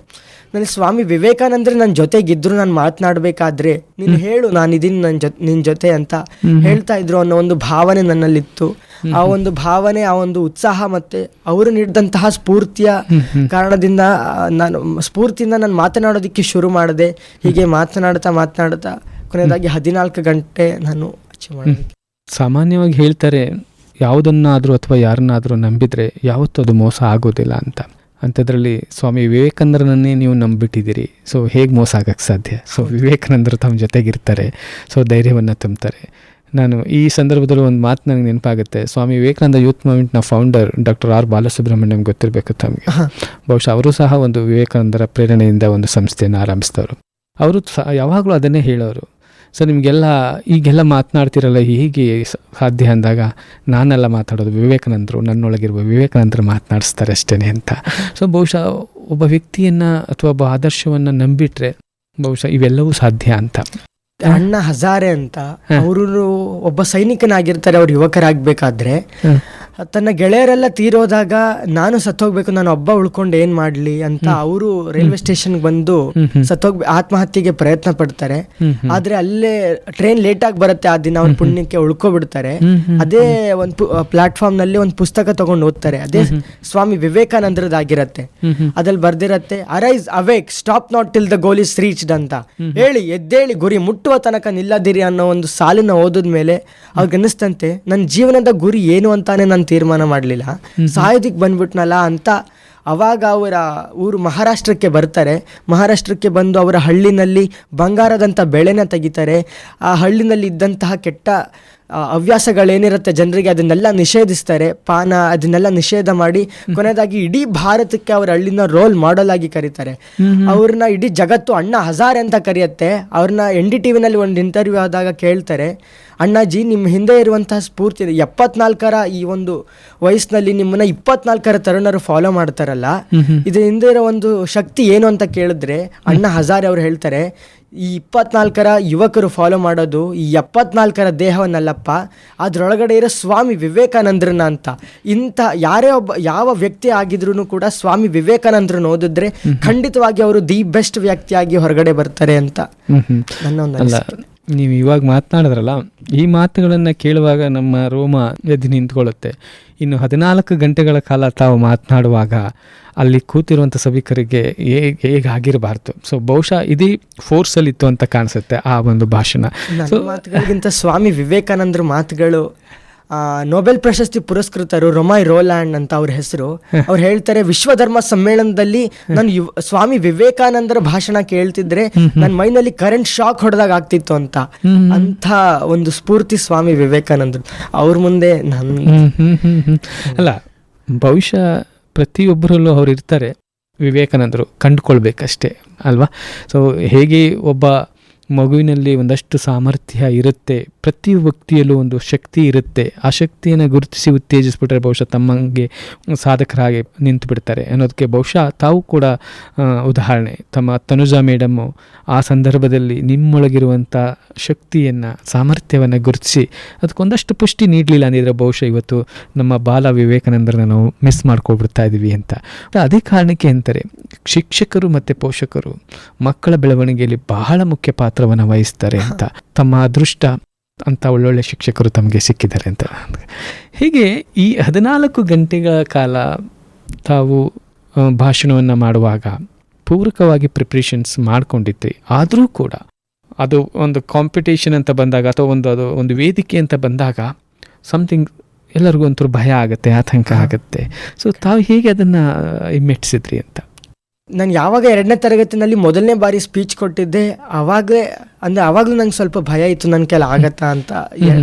ನನಗೆ ಸ್ವಾಮಿ ವಿವೇಕಾನಂದ್ರೆ ನನ್ನ ಜೊತೆಗಿದ್ರು, ನಾನು ಮಾತನಾಡಬೇಕಾದ್ರೆ ನೀನು ಹೇಳು, ನಾನಿದ್ದೀನಿ ನಿನ್ನ ಜೊತೆ ಅಂತ ಹೇಳ್ತಾ ಇದ್ರು ಅನ್ನೋ ಒಂದು ಭಾವನೆ ನನ್ನಲ್ಲಿತ್ತು. ಆ ಒಂದು ಭಾವನೆ, ಆ ಒಂದು ಉತ್ಸಾಹ ಮತ್ತೆ ಅವರು ನೀಡಿದಂತಹ ಸ್ಫೂರ್ತಿಯ ಕಾರಣದಿಂದ ಸ್ಫೂರ್ತಿಯಿಂದ ನಾನು ಮಾತನಾಡೋದಕ್ಕೆ ಶುರು ಮಾಡಿದೆ. ಹೀಗೆ ಮಾತನಾಡ್ತಾ ಕೊನೆಯದಾಗಿ 14 ಗಂಟೆ ನಾನು ಅಚೀವ್ ಮಾಡಿದೆ. ಸಾಮಾನ್ಯವಾಗಿ ಹೇಳ್ತಾರೆ, ಯಾವುದನ್ನಾದರೂ ಅಥವಾ ಯಾರನ್ನಾದರೂ ನಂಬಿದರೆ ಯಾವತ್ತೂ ಅದು ಮೋಸ ಆಗೋದಿಲ್ಲ ಅಂತ. ಅಂಥದ್ರಲ್ಲಿ ಸ್ವಾಮಿ ವಿವೇಕಾನಂದರನ್ನೇ ನೀವು ನಂಬಿಬಿಟ್ಟಿದ್ದೀರಿ. ಸೊ ಹೇಗೆ ಮೋಸ ಆಗಕ್ಕೆ ಸಾಧ್ಯ? ಸೊ ವಿವೇಕಾನಂದರು ತಮ್ಮ ಜೊತೆಗಿರ್ತಾರೆ, ಸೊ ಧೈರ್ಯವನ್ನು ತುಂಬ್ತಾರೆ. ನಾನು ಈ ಸಂದರ್ಭದಲ್ಲಿ ಒಂದು ಮಾತು ನನಗೆ ನೆನಪಾಗುತ್ತೆ. ಸ್ವಾಮಿ ವಿವೇಕಾನಂದ ಯೂತ್ ಮೂವ್ಮೆಂಟ್ನ ಫೌಂಡರ್ ಡಾಕ್ಟರ್ R ಬಾಲಸುಬ್ರಹ್ಮಣ್ಯಂ ಗೊತ್ತಿರಬೇಕು ತಮಗೆ. ಬಹುಶಃ ಅವರು ಸಹ ಒಂದು ವಿವೇಕಾನಂದರ ಪ್ರೇರಣೆಯಿಂದ ಒಂದು ಸಂಸ್ಥೆಯನ್ನು ಆರಂಭಿಸಿದವರು. ಅವರು ಯಾವಾಗಲೂ ಅದನ್ನೇ ಹೇಳೋರು, ಸೊ ಈಗೆಲ್ಲ ಮಾತನಾಡ್ತಿರಲ್ಲ ಹೇಗೆ ಸಾಧ್ಯ ಅಂದಾಗ, ನಾನೆಲ್ಲ ಮಾತಾಡೋದು ವಿವೇಕಾನಂದರು, ನನ್ನೊಳಗಿರುವ ವಿವೇಕಾನಂದರು ಮಾತನಾಡಿಸ್ತಾರೆ ಅಷ್ಟೇ ಅಂತ. ಸೊ ಬಹುಶಃ ಒಬ್ಬ ವ್ಯಕ್ತಿಯನ್ನು ಅಥವಾ ಒಬ್ಬ ಆದರ್ಶವನ್ನು ನಂಬಿಟ್ರೆ ಬಹುಶಃ ಇವೆಲ್ಲವೂ ಸಾಧ್ಯ ಅಂತ. ಅಣ್ಣಾ ಹಜಾರೆ ಅಂತ ಅವರು ಒಬ್ಬ ಸೈನಿಕನಾಗಿರ್ತಾರೆ. ಅವ್ರು ಯುವಕರಾಗಬೇಕಾದ್ರೆ ತನ್ನ ಗೆಳೆಯರೆಲ್ಲ ತೀರೋದಾಗ ನಾನು ಸತ್ತೋಗ್ಬೇಕು, ನಾನು ಒಬ್ಬ ಉಳ್ಕೊಂಡು ಏನ್ ಮಾಡ್ಲಿ ಅಂತ ಅವರು ರೈಲ್ವೆ ಸ್ಟೇಷನ್ಗೆ ಬಂದು ಆತ್ಮಹತ್ಯೆಗೆ ಪ್ರಯತ್ನ ಪಡ್ತಾರೆ. ಆದ್ರೆ ಅಲ್ಲೇ ಟ್ರೈನ್ ಲೇಟ್ ಆಗಿ ಬರುತ್ತೆ ಆ ದಿನ, ಅವ್ರ ಪುಣ್ಯಕ್ಕೆ ಉಳ್ಕೊಬಿಡ್ತಾರೆ. ಅದೇ ಒಂದು ಪ್ಲಾಟ್ಫಾರ್ಮ್ ನಲ್ಲಿ ಒಂದು ಪುಸ್ತಕ ತಗೊಂಡು ಓದ್ತಾರೆ, ಅದೇ ಸ್ವಾಮಿ ವಿವೇಕಾನಂದರದಾಗಿರತ್ತೆ. ಅದ್ರಲ್ಲಿ ಬರ್ದಿರತ್ತೆ, arise awake stop not till the goal is reached ಅಂತ ಹೇಳಿ, ಎದ್ದೇಳಿ ಗುರಿ ಮುಟ್ಟುವ ತನಕ ನಿಲ್ಲದಿರಿ ಅನ್ನೋ ಒಂದು ಸಾಲಿನ ಓದಿದ್ಮೇಲೆ ಅವ್ರಿಗೆ ಅನಿಸ್ತಂತೆ, ನನ್ನ ಜೀವನದ ಗುರಿ ಏನು ಅಂತಾನೆ ನಾನು ತೀರ್ಮಾನ ಮಾಡಲಿಲ್ಲ, ಸಾಯೋದಿಕ್ ಬಂದ್ಬಿಟ್ನಲ್ಲ ಅಂತ. ಅವಾಗ ಅವರ ಊರು ಮಹಾರಾಷ್ಟ್ರಕ್ಕೆ ಬರ್ತಾರೆ. ಮಹಾರಾಷ್ಟ್ರಕ್ಕೆ ಬಂದು ಅವರ ಹಳ್ಳಿನಲ್ಲಿ ಬಂಗಾರದಂಥ ಬೆಳೆನ ತೆಗಿತಾರೆ. ಆ ಹಳ್ಳಿನಲ್ಲಿ ಇದ್ದಂತಹ ಕೆಟ್ಟ ಹವ್ಯಾಸಗಳೇನಿರುತ್ತೆ ಜನರಿಗೆ ಅದನ್ನೆಲ್ಲ ನಿಷೇಧಿಸ್ತಾರೆ. ಪಾನ ಅದನ್ನೆಲ್ಲ ನಿಷೇಧ ಮಾಡಿ ಕೊನೆಯದಾಗಿ ಇಡೀ ಭಾರತಕ್ಕೆ ಅವರ ಹಳ್ಳಿನ ರೋಲ್ ಮಾಡೆಲ್ ಆಗಿ ಕರೀತಾರೆ. ಅವ್ರನ್ನ ಇಡೀ ಜಗತ್ತು ಅಣ್ಣ ಹಜಾರೆ ಅಂತ ಕರೆಯುತ್ತೆ. ಅವ್ರನ್ನ NDTV ನಲ್ಲಿ ಒಂದು ಇಂಟರ್ವ್ಯೂ ಆದಾಗ ಕೇಳ್ತಾರೆ, ಅಣ್ಣಾಜಿ ನಿಮ್ಮ ಹಿಂದೆ ಇರುವಂತಹ ಸ್ಫೂರ್ತಿ 74ರ ಈ ಒಂದು ವಯಸ್ಸಿನಲ್ಲಿ ನಿಮ್ಮನ್ನ 24ರ ತರುಣರು ಫಾಲೋ ಮಾಡ್ತಾರಲ್ಲ, ಇದ್ರ ಹಿಂದೆ ಇರೋ ಒಂದು ಶಕ್ತಿ ಏನು ಅಂತ ಕೇಳಿದ್ರೆ ಅಣ್ಣ ಹಜಾರೆ ಅವ್ರು ಹೇಳ್ತಾರೆ, ಈ 24ರ ಯುವಕರು ಫಾಲೋ ಮಾಡೋದು ಈ 74ರ ದೇಹವನ್ನಲ್ಲಪ್ಪ, ಅದ್ರೊಳಗಡೆ ಇರೋ ಸ್ವಾಮಿ ವಿವೇಕಾನಂದರನ್ನ ಅಂತ. ಇಂಥ ಯಾರೇ ಒಬ್ಬ ಯಾವ ವ್ಯಕ್ತಿ ಆಗಿದ್ರು ಕೂಡ ಸ್ವಾಮಿ ವಿವೇಕಾನಂದರನ್ನ ಓದಿದ್ರೆ ಖಂಡಿತವಾಗಿ ಅವರು ದಿ ಬೆಸ್ಟ್ ವ್ಯಕ್ತಿಯಾಗಿ ಹೊರಗಡೆ ಬರ್ತಾರೆ ಅಂತ ನನ್ನ ಒಂದು ಅನಿಸಿಕೆ. ನೀವು ಇವಾಗ ಮಾತನಾಡಿದ್ರಲ್ಲ, ಈ ಮಾತುಗಳನ್ನು ಕೇಳುವಾಗ ನಮ್ಮ ರೋಮ ಎದ್ದು ನಿಂತ್ಕೊಳ್ಳುತ್ತೆ. ಇನ್ನು 14 ಗಂಟೆಗಳ ಕಾಲ ತಾವು ಮಾತನಾಡುವಾಗ ಅಲ್ಲಿ ಕೂತಿರುವಂಥ ಸಭಿಕರಿಗೆ ಹೇಗಾಗಿರಬಾರ್ದು. ಸೊ ಬಹುಶಃ ಇದೇ ಫೋರ್ಸಲ್ಲಿತ್ತು ಅಂತ ಕಾಣಿಸುತ್ತೆ ಆ ಒಂದು ಭಾಷಣ. ಮಾತುಗಳಿಗಿಂತ ಸ್ವಾಮಿ ವಿವೇಕಾನಂದರ ಮಾತುಗಳು, ನೊಬೆಲ್ ಪ್ರಶಸ್ತಿ ಪುರಸ್ಕೃತರು ರೊಮಾಯ್ ರೋಲ್ಯಾಂಡ್ ಅಂತ ಅವ್ರ ಹೆಸರು, ಅವ್ರು ಹೇಳ್ತಾರೆ, ವಿಶ್ವಧರ್ಮ ಸಮ್ಮೇಳನದಲ್ಲಿ ನಾನು ಸ್ವಾಮಿ ವಿವೇಕಾನಂದರ ಭಾಷಣ ಕೇಳ್ತಿದ್ರೆ ನನ್ನ ಮೈನಲ್ಲಿ ಕರೆಂಟ್ ಶಾಕ್ ಹೊಡೆದಾಗ ಆಗ್ತಿತ್ತು ಅಂತ. ಅಂತ ಒಂದು ಸ್ಫೂರ್ತಿ ಸ್ವಾಮಿ ವಿವೇಕಾನಂದರು. ಅವ್ರ ಮುಂದೆ ಅಲ್ಲ, ಬಹುಶಃ ಪ್ರತಿಯೊಬ್ಬರಲ್ಲೂ ಅವ್ರು ಇರ್ತಾರೆ, ವಿವೇಕಾನಂದರು ಕಂಡುಕೊಳ್ಬೇಕಷ್ಟೇ ಅಲ್ವಾ. ಸೊ ಹೇಗೆ ಒಬ್ಬ ಮಗುವಿನಲ್ಲಿ ಒಂದಷ್ಟು ಸಾಮರ್ಥ್ಯ ಇರುತ್ತೆ, ಪ್ರತಿ ವ್ಯಕ್ತಿಯಲ್ಲೂ ಒಂದು ಶಕ್ತಿ ಇರುತ್ತೆ, ಆ ಶಕ್ತಿಯನ್ನು ಗುರುತಿಸಿ ಉತ್ತೇಜಿಸ್ಬಿಟ್ರೆ ಬಹುಶಃ ತಮ್ಮಂಗೆ ಸಾಧಕರಾಗಿ ನಿಂತು ಬಿಡ್ತಾರೆ ಅನ್ನೋದಕ್ಕೆ ಬಹುಶಃ ತಾವು ಕೂಡ ಉದಾಹರಣೆ. ತಮ್ಮ ತನುಜಾ ಮೇಡಮ್ಮು ಆ ಸಂದರ್ಭದಲ್ಲಿ ನಿಮ್ಮೊಳಗಿರುವಂಥ ಶಕ್ತಿಯನ್ನು ಸಾಮರ್ಥ್ಯವನ್ನು ಗುರುತಿಸಿ ಅದಕ್ಕೊಂದಷ್ಟು ಪುಷ್ಟಿ ನೀಡಲಿಲ್ಲ ಅಂದಿದ್ರೆ ಬಹುಶಃ ಇವತ್ತು ನಮ್ಮ ಬಾಲ ವಿವೇಕಾನಂದರನ್ನ ನಾವು ಮಿಸ್ ಮಾಡ್ಕೊಬಿಡ್ತಾ ಇದ್ದೀವಿ ಅಂತ. ಅದೇ ಕಾರಣಕ್ಕೆ ಅಂತಾರೆ, ಶಿಕ್ಷಕರು ಮತ್ತು ಪೋಷಕರು ಮಕ್ಕಳ ಬೆಳವಣಿಗೆಯಲ್ಲಿ ಬಹಳ ಮುಖ್ಯ ಪಾತ್ರವನ್ನು ವಹಿಸ್ತಾರೆ ಅಂತ. ತಮ್ಮ ಅದೃಷ್ಟ ಅಂತ ಒಳ್ಳೊಳ್ಳೆ ಶಿಕ್ಷಕರು ತಮಗೆ ಸಿಕ್ಕಿದ್ದಾರೆ ಅಂತ. ಹೀಗೆ ಈ 14 ಗಂಟೆಗಳ ಕಾಲ ತಾವು ಭಾಷಣವನ್ನು ಮಾಡುವಾಗ ಪೂರಕವಾಗಿ ಪ್ರಿಪ್ರೇಷನ್ಸ್ ಮಾಡ್ಕೊಂಡಿದ್ರಿ. ಆದರೂ ಕೂಡ ಅದು ಒಂದು ಕಾಂಪಿಟೇಷನ್ ಅಂತ ಬಂದಾಗ ಅಥವಾ ಒಂದು ವೇದಿಕೆ ಅಂತ ಬಂದಾಗ ಸಮಥಿಂಗ್ ಎಲ್ಲರಿಗೂ ಒಂಥರ ಭಯ ಆಗುತ್ತೆ, ಆತಂಕ ಆಗುತ್ತೆ. ಸೊ ತಾವು ಹೇಗೆ ಅದನ್ನು ಮೆಟ್ಟಿಸಿದ್ರಿ ಅಂತ? ನಾನು ಯಾವಾಗ 2ನೇ ತರಗತಿನಲ್ಲಿ ಮೊದಲನೇ ಬಾರಿ ಸ್ಪೀಚ್ ಕೊಟ್ಟಿದ್ದೆ, ಆವಾಗಲೂ ನಂಗೆ ಸ್ವಲ್ಪ ಭಯ ಇತ್ತು, ನನ್ನ ಕೈಲಿ ಆಗತ್ತಾ ಅಂತ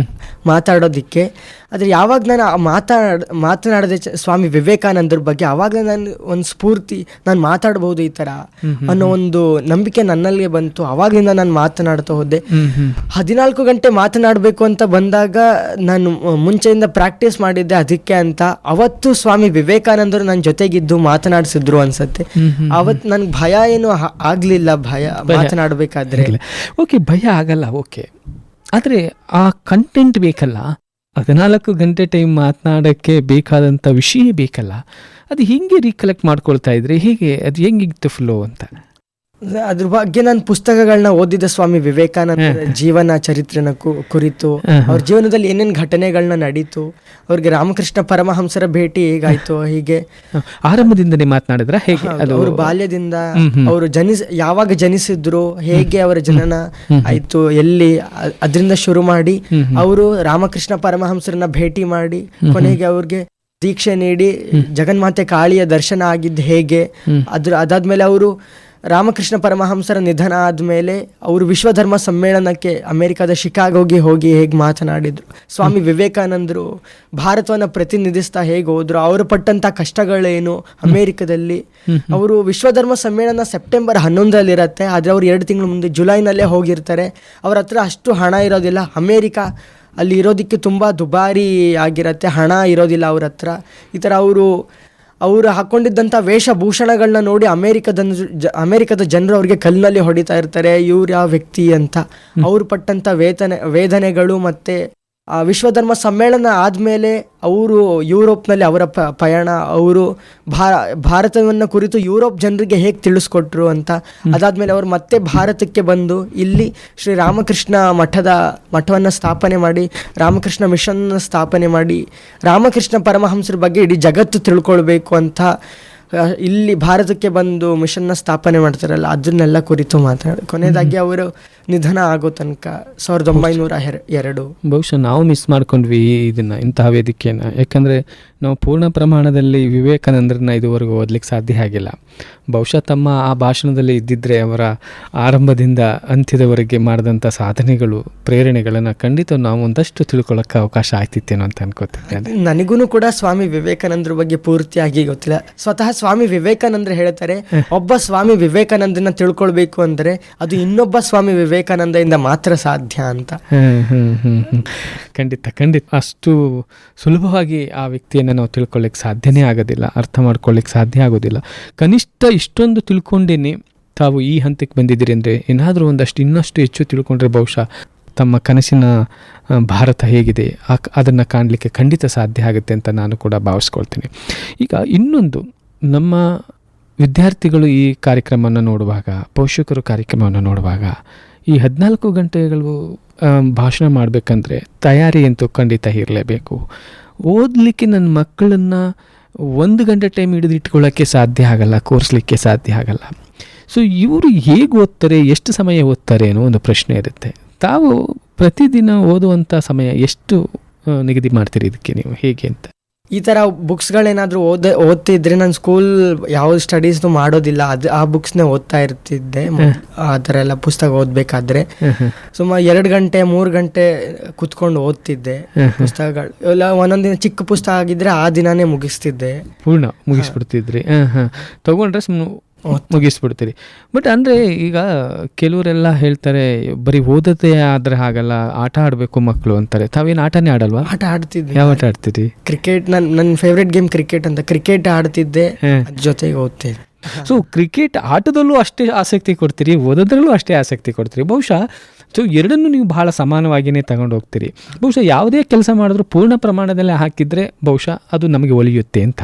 ಮಾತಾಡೋದಕ್ಕೆ. ಆದರೆ ಯಾವಾಗ ನಾನು ಮಾತನಾಡದೆ ಸ್ವಾಮಿ ವಿವೇಕಾನಂದರ ಬಗ್ಗೆ, ಆವಾಗ ನಾನು ಒಂದು ಸ್ಫೂರ್ತಿ, ನಾನು ಮಾತಾಡ್ಬೋದು ಈ ಥರ ಅನ್ನೋ ಒಂದು ನಂಬಿಕೆ ನನ್ನಲ್ಲಿ ಬಂತು. ಆವಾಗಲಿಂದ ನಾನು ಮಾತನಾಡ್ತಾ ಹೋದೆ. 14 ಗಂಟೆ ಮಾತನಾಡಬೇಕು ಅಂತ ಬಂದಾಗ ನಾನು ಮುಂಚೆಯಿಂದ ಪ್ರಾಕ್ಟೀಸ್ ಮಾಡಿದ್ದೆ ಅದಕ್ಕೆ ಅಂತ. ಅವತ್ತು ಸ್ವಾಮಿ ವಿವೇಕಾನಂದರು ನನ್ನ ಜೊತೆಗಿದ್ದು ಮಾತನಾಡಿಸಿದ್ರು ಅನ್ಸತ್ತೆ. ಅವತ್ತು ನನಗೆ ಭಯ ಏನು ಆಗಲಿಲ್ಲ, ಮಾತನಾಡಬೇಕಾದ್ರೆ. ಓಕೆ, ಭಯ ಆಗಲ್ಲ, ಓಕೆ. ಆದರೆ ಆ ಕಂಟೆಂಟ್ ಬೇಕಲ್ಲ, 14 ಗಂಟೆ ಟೈಮ್ ಮಾತನಾಡೋಕ್ಕೆ ಬೇಕಾದಂಥ ವಿಷಯ ಬೇಕಲ್ಲ, ಅದು ಹೇಗೆ ರೀಕಲೆಕ್ಟ್ ಮಾಡ್ಕೊಳ್ತಾ ಇದ್ರಿ? ಹೇಗೆ ಅದು ಹೆಂಗಿತ್ತು ಫ್ಲೋ ಅಂತ? ಅದ್ರ ಬಗ್ಗೆ ನಾನು ಪುಸ್ತಕಗಳನ್ನ ಓದಿದ್ದೆ. ಸ್ವಾಮಿ ವಿವೇಕಾನಂದರ ಜೀವನ ಚರಿತ್ರೆನ ಕುರಿತು, ಅವ್ರ ಜೀವನದಲ್ಲಿ ಏನೇನು ಘಟನೆಗಳನ್ನ ನಡೀತು, ಅವ್ರಿಗೆ ರಾಮಕೃಷ್ಣ ಪರಮಹಂಸರ ಭೇಟಿ ಹೇಗಾಯ್ತು, ಹೀಗೆ ಆರಂಭದಿಂದನೇ ಮಾತನಾಡಿದ್ರ ಹೇಗೆ? ಅವ್ರ ಬಾಲ್ಯದಿಂದ, ಅವರು ಯಾವಾಗ ಜನಿಸಿದ್ರು, ಹೇಗೆ ಅವರ ಜನನ ಆಯ್ತು, ಎಲ್ಲಿ, ಅದರಿಂದ ಶುರು ಮಾಡಿ ಅವರು ರಾಮಕೃಷ್ಣ ಪರಮಹಂಸರನ್ನ ಭೇಟಿ ಮಾಡಿ ಕೊನೆಗೆ ಅವ್ರಿಗೆ ದೀಕ್ಷೆ ನೀಡಿ ಜಗನ್ಮಾತೆ ಕಾಳಿಯ ದರ್ಶನ ಆಗಿದ್ದು ಹೇಗೆ, ಅದಾದ್ಮೇಲೆ ಅವರು ರಾಮಕೃಷ್ಣ ಪರಮಹಂಸರ ನಿಧನ ಆದಮೇಲೆ ಅವರು ವಿಶ್ವಧರ್ಮ ಸಮ್ಮೇಳನಕ್ಕೆ ಅಮೆರಿಕದ ಶಿಕಾಗೋಗೆ ಹೋಗಿ ಹೇಗೆ ಮಾತನಾಡಿದ್ರು, ಸ್ವಾಮಿ ವಿವೇಕಾನಂದರು ಭಾರತವನ್ನು ಪ್ರತಿನಿಧಿಸ್ತಾ ಹೇಗೆ ಹೋದ್ರು, ಅವರು ಪಟ್ಟಂಥ ಕಷ್ಟಗಳೇನು ಅಮೆರಿಕದಲ್ಲಿ. ಅವರು ವಿಶ್ವಧರ್ಮ ಸಮ್ಮೇಳನ ಸೆಪ್ಟೆಂಬರ್ 11ರಲ್ಲಿರುತ್ತೆ, ಆದರೆ ಅವರು 2 ತಿಂಗಳು ಮುಂದೆ ಜುಲೈನಲ್ಲೇ ಹೋಗಿರ್ತಾರೆ. ಅವ್ರ ಹತ್ರ ಅಷ್ಟು ಹಣ ಇರೋದಿಲ್ಲ. ಅಮೇರಿಕಾ ಅಲ್ಲಿ ಇರೋದಕ್ಕೆ ತುಂಬ ದುಬಾರಿ ಆಗಿರತ್ತೆ, ಹಣ ಇರೋದಿಲ್ಲ ಅವ್ರ ಹತ್ರ. ಈ ಥರ ಅವರು ಹಾಕ್ಕೊಂಡಿದ್ದಂಥ ವೇಷಭೂಷಣಗಳನ್ನ ನೋಡಿ ಅಮೇರಿಕದ ಜನರು ಅವ್ರಿಗೆ ಕಲ್ಲಿನಲ್ಲಿ ಹೊಡಿತಾ ಇರ್ತಾರೆ, ಇವ್ರು ಯಾವ ವ್ಯಕ್ತಿ ಅಂತ. ಅವ್ರು ಪಟ್ಟಂಥ ವೇದನೆಗಳು ಮತ್ತು ವಿಶ್ವಧರ್ಮ ಸಮ್ಮೇಳನ ಆದಮೇಲೆ ಅವರು ಯುರೋಪ್ನಲ್ಲಿ ಅವರ ಪಯಣ, ಅವರು ಭಾರತವನ್ನು ಕುರಿತು ಯುರೋಪ್ ಜನರಿಗೆ ಹೇಗೆ ತಿಳಿಸ್ಕೊಟ್ರು ಅಂತ. ಅದಾದಮೇಲೆ ಅವರು ಮತ್ತೆ ಭಾರತಕ್ಕೆ ಬಂದು ಇಲ್ಲಿ ಶ್ರೀ ರಾಮಕೃಷ್ಣ ಮಠವನ್ನು ಸ್ಥಾಪನೆ ಮಾಡಿ, ರಾಮಕೃಷ್ಣ ಮಿಷನ್ ಸ್ಥಾಪನೆ ಮಾಡಿ, ರಾಮಕೃಷ್ಣ ಪರಮಹಂಸರ ಬಗ್ಗೆ ಇಡೀ ಜಗತ್ತು ತಿಳ್ಕೊಳ್ಬೇಕು ಅಂತ ಇಲ್ಲಿ ಭಾರತಕ್ಕೆ ಬಂದು ಮಿಷನ್ನ ಸ್ಥಾಪನೆ ಮಾಡ್ತಾರಲ್ಲ, ಅದನ್ನೆಲ್ಲ ಕುರಿತು ಕೊನೆಯದಾಗಿ ಅವರು ನಿಧನ ಆಗೋ ತನಕ 1902. ಬಹುಶಃ ನಾವು ಮಿಸ್ ಮಾಡ್ಕೊಂಡ್ವಿ ಇದನ್ನು, ಇಂತಹ ವೇದಿಕೆಯನ್ನು. ಯಾಕಂದರೆ ನಾವು ಪೂರ್ಣ ಪ್ರಮಾಣದಲ್ಲಿ ವಿವೇಕಾನಂದರನ್ನ ಇದುವರೆಗೂ ಓದಲಿಕ್ಕೆ ಸಾಧ್ಯ ಆಗಿಲ್ಲ. ಬಹುಶಃ ತಮ್ಮ ಆ ಭಾಷಣದಲ್ಲಿ ಇದ್ದಿದ್ದರೆ ಅವರ ಆರಂಭದಿಂದ ಅಂತ್ಯದವರೆಗೆ ಮಾಡಿದಂಥ ಸಾಧನೆಗಳು, ಪ್ರೇರಣೆಗಳನ್ನು ಖಂಡಿತ ನಾವು ಒಂದಷ್ಟು ತಿಳ್ಕೊಳ್ಳೋಕ್ಕೆ ಅವಕಾಶ ಆಗ್ತಿತ್ತೇನೋ ಅಂತ ಅನ್ಕೋತಿದ್ದೇನೆ. ನನಗೂ ಕೂಡ ಸ್ವಾಮಿ ವಿವೇಕಾನಂದರ ಬಗ್ಗೆ ಪೂರ್ತಿಯಾಗಿ ಗೊತ್ತಿಲ್ಲ. ಸ್ವತಃ ಸ್ವಾಮಿ ವಿವೇಕಾನಂದರು ಹೇಳ್ತಾರೆ, ಒಬ್ಬ ಸ್ವಾಮಿ ವಿವೇಕಾನಂದನ ತಿಳ್ಕೊಳ್ಬೇಕು ಅಂದರೆ ಅದು ಇನ್ನೊಬ್ಬ ಸ್ವಾಮಿ ವಿವೇಕಾನಂದದಿಂದ ಮಾತ್ರ ಸಾಧ್ಯ ಅಂತ. ಖಂಡಿತ ಅಷ್ಟು ಸುಲಭವಾಗಿ ಆ ವ್ಯಕ್ತಿಯನ್ನು ನಾವು ತಿಳ್ಕೊಳ್ಳಿಕ್ಕೆ ಸಾಧ್ಯನೇ ಆಗೋದಿಲ್ಲ, ಅರ್ಥ ಮಾಡ್ಕೊಳ್ಳಿಕ್ಕೆ ಸಾಧ್ಯ ಆಗೋದಿಲ್ಲ. ಕನಿಷ್ಠ ಇಷ್ಟೊಂದು ತಿಳ್ಕೊಂಡೇನೆ ತಾವು ಈ ಹಂತಕ್ಕೆ ಬಂದಿದ್ದೀರಿ ಅಂದರೆ ಏನಾದರೂ ಇನ್ನಷ್ಟು ಹೆಚ್ಚು ತಿಳ್ಕೊಂಡ್ರೆ ಬಹುಶಃ ತಮ್ಮ ಕನಸಿನ ಭಾರತ ಹೇಗಿದೆ ಅದನ್ನು ಕಾಣಲಿಕ್ಕೆ ಖಂಡಿತ ಸಾಧ್ಯ ಆಗುತ್ತೆ ಅಂತ ನಾನು ಕೂಡ ಭಾವಿಸ್ಕೊಳ್ತೀನಿ. ಈಗ ಇನ್ನೊಂದು, ನಮ್ಮ ವಿದ್ಯಾರ್ಥಿಗಳು ಈ ಕಾರ್ಯಕ್ರಮವನ್ನು ನೋಡುವಾಗ, ಪೋಷಕರು ಕಾರ್ಯಕ್ರಮವನ್ನು ನೋಡುವಾಗ, ಈ 14 ಗಂಟೆಗಳು ಭಾಷಣ ಮಾಡಬೇಕಂದ್ರೆ ತಯಾರಿ ಅಂತೂ ಖಂಡಿತ ಇರಲೇಬೇಕು. ಓದಲಿಕ್ಕೆ ನನ್ನ ಮಕ್ಕಳನ್ನು 1 ಗಂಟೆ ಟೈಮ್ ಹಿಡಿದು ಇಟ್ಕೊಳ್ಳೋಕ್ಕೆ ಸಾಧ್ಯ ಆಗಲ್ಲ, ಕೂರಿಸ್ಲಿಕ್ಕೆ ಸಾಧ್ಯ ಆಗಲ್ಲ. ಸೊ ಇವರು ಹೇಗೆ ಓದ್ತಾರೆ, ಎಷ್ಟು ಸಮಯ ಓದ್ತಾರೆ ಅನ್ನೋ ಒಂದು ಪ್ರಶ್ನೆ ಇರುತ್ತೆ. ತಾವು ಪ್ರತಿದಿನ ಓದುವಂಥ ಸಮಯ ಎಷ್ಟು ನಿಗದಿ ಮಾಡ್ತೀರಿ ಇದಕ್ಕೆ ನೀವು, ಹೇಗೆ ಅಂತ? ಈ ಥರ ಬುಕ್ಸ್ಗಳೇನಾದರೂ ಓದ್ತಿದ್ರೆ ನಾನು ಸ್ಕೂಲ್ ಯಾವ ಸ್ಟಡೀಸ್ನು ಮಾಡೋದಿಲ್ಲ, ಆ ಬುಕ್ಸ್ನೇ ಓದ್ತಾ ಇರ್ತಿದ್ದೆ. ಆ ಥರ ಎಲ್ಲ ಪುಸ್ತಕ ಓದಬೇಕಾದ್ರೆ ಸುಮಾರು 2 ಗಂಟೆ 3 ಗಂಟೆ ಕುತ್ಕೊಂಡು ಓದ್ತಿದ್ದೆ ಪುಸ್ತಕಗಳು. ಎಲ್ಲ ಒಂದೊಂದಿನ ಚಿಕ್ಕ ಪುಸ್ತಕ ಆಗಿದ್ರೆ ಆ ದಿನಾನೇ ಮುಗಿಸ್ತಿದ್ದೆ, ಪೂರ್ಣ ಮುಗಿಸ್ಬಿಡ್ತಿದ್ರಿ. ತಗೊಂಡ್ರೆ ಮುಗಿಸ್ಬಿಡ್ತೀರಿ. ಬಟ್ ಅಂದರೆ ಈಗ ಕೆಲವರೆಲ್ಲ ಹೇಳ್ತಾರೆ ಬರೀ ಓದೋದೇ ಆದರೆ ಆಗಲ್ಲ, ಆಟ ಆಡಬೇಕು ಮಕ್ಕಳು ಅಂತಾರೆ. ತಾವೇನು ಆಟನೇ ಆಡಲ್ವಾ? ಆಟ ಆಡ್ತಿದ್ದೆ. ಯಾವ ಆಟ ಆಡ್ತೀರಿ? ಕ್ರಿಕೆಟ್. ನನ್ನ ಫೇವ್ರೆಟ್ ಗೇಮ್ ಕ್ರಿಕೆಟ್ ಅಂತ, ಕ್ರಿಕೆಟ್ ಆಡ್ತಿದ್ದೆ, ಜೊತೆಗೆ ಓದ್ತಿದ್ದೆ. ಸೊ ಕ್ರಿಕೆಟ್ ಆಟದಲ್ಲೂ ಅಷ್ಟೇ ಆಸಕ್ತಿ ಕೊಡ್ತೀರಿ, ಓದೋದ್ರಲ್ಲೂ ಅಷ್ಟೇ ಆಸಕ್ತಿ ಕೊಡ್ತೀರಿ. ಬಹುಶಃ ಸೊ ಎರಡನ್ನೂ ನೀವು ಭಾಳ ಸಮಾನವಾಗಿಯೇ ತಗೊಂಡು ಹೋಗ್ತೀರಿ. ಬಹುಶಃ ಯಾವುದೇ ಕೆಲಸ ಮಾಡಿದ್ರೂ ಪೂರ್ಣ ಪ್ರಮಾಣದಲ್ಲಿ ಹಾಕಿದರೆ ಬಹುಶಃ ಅದು ನಮಗೆ ಒಲಿಯುತ್ತೆ ಅಂತ.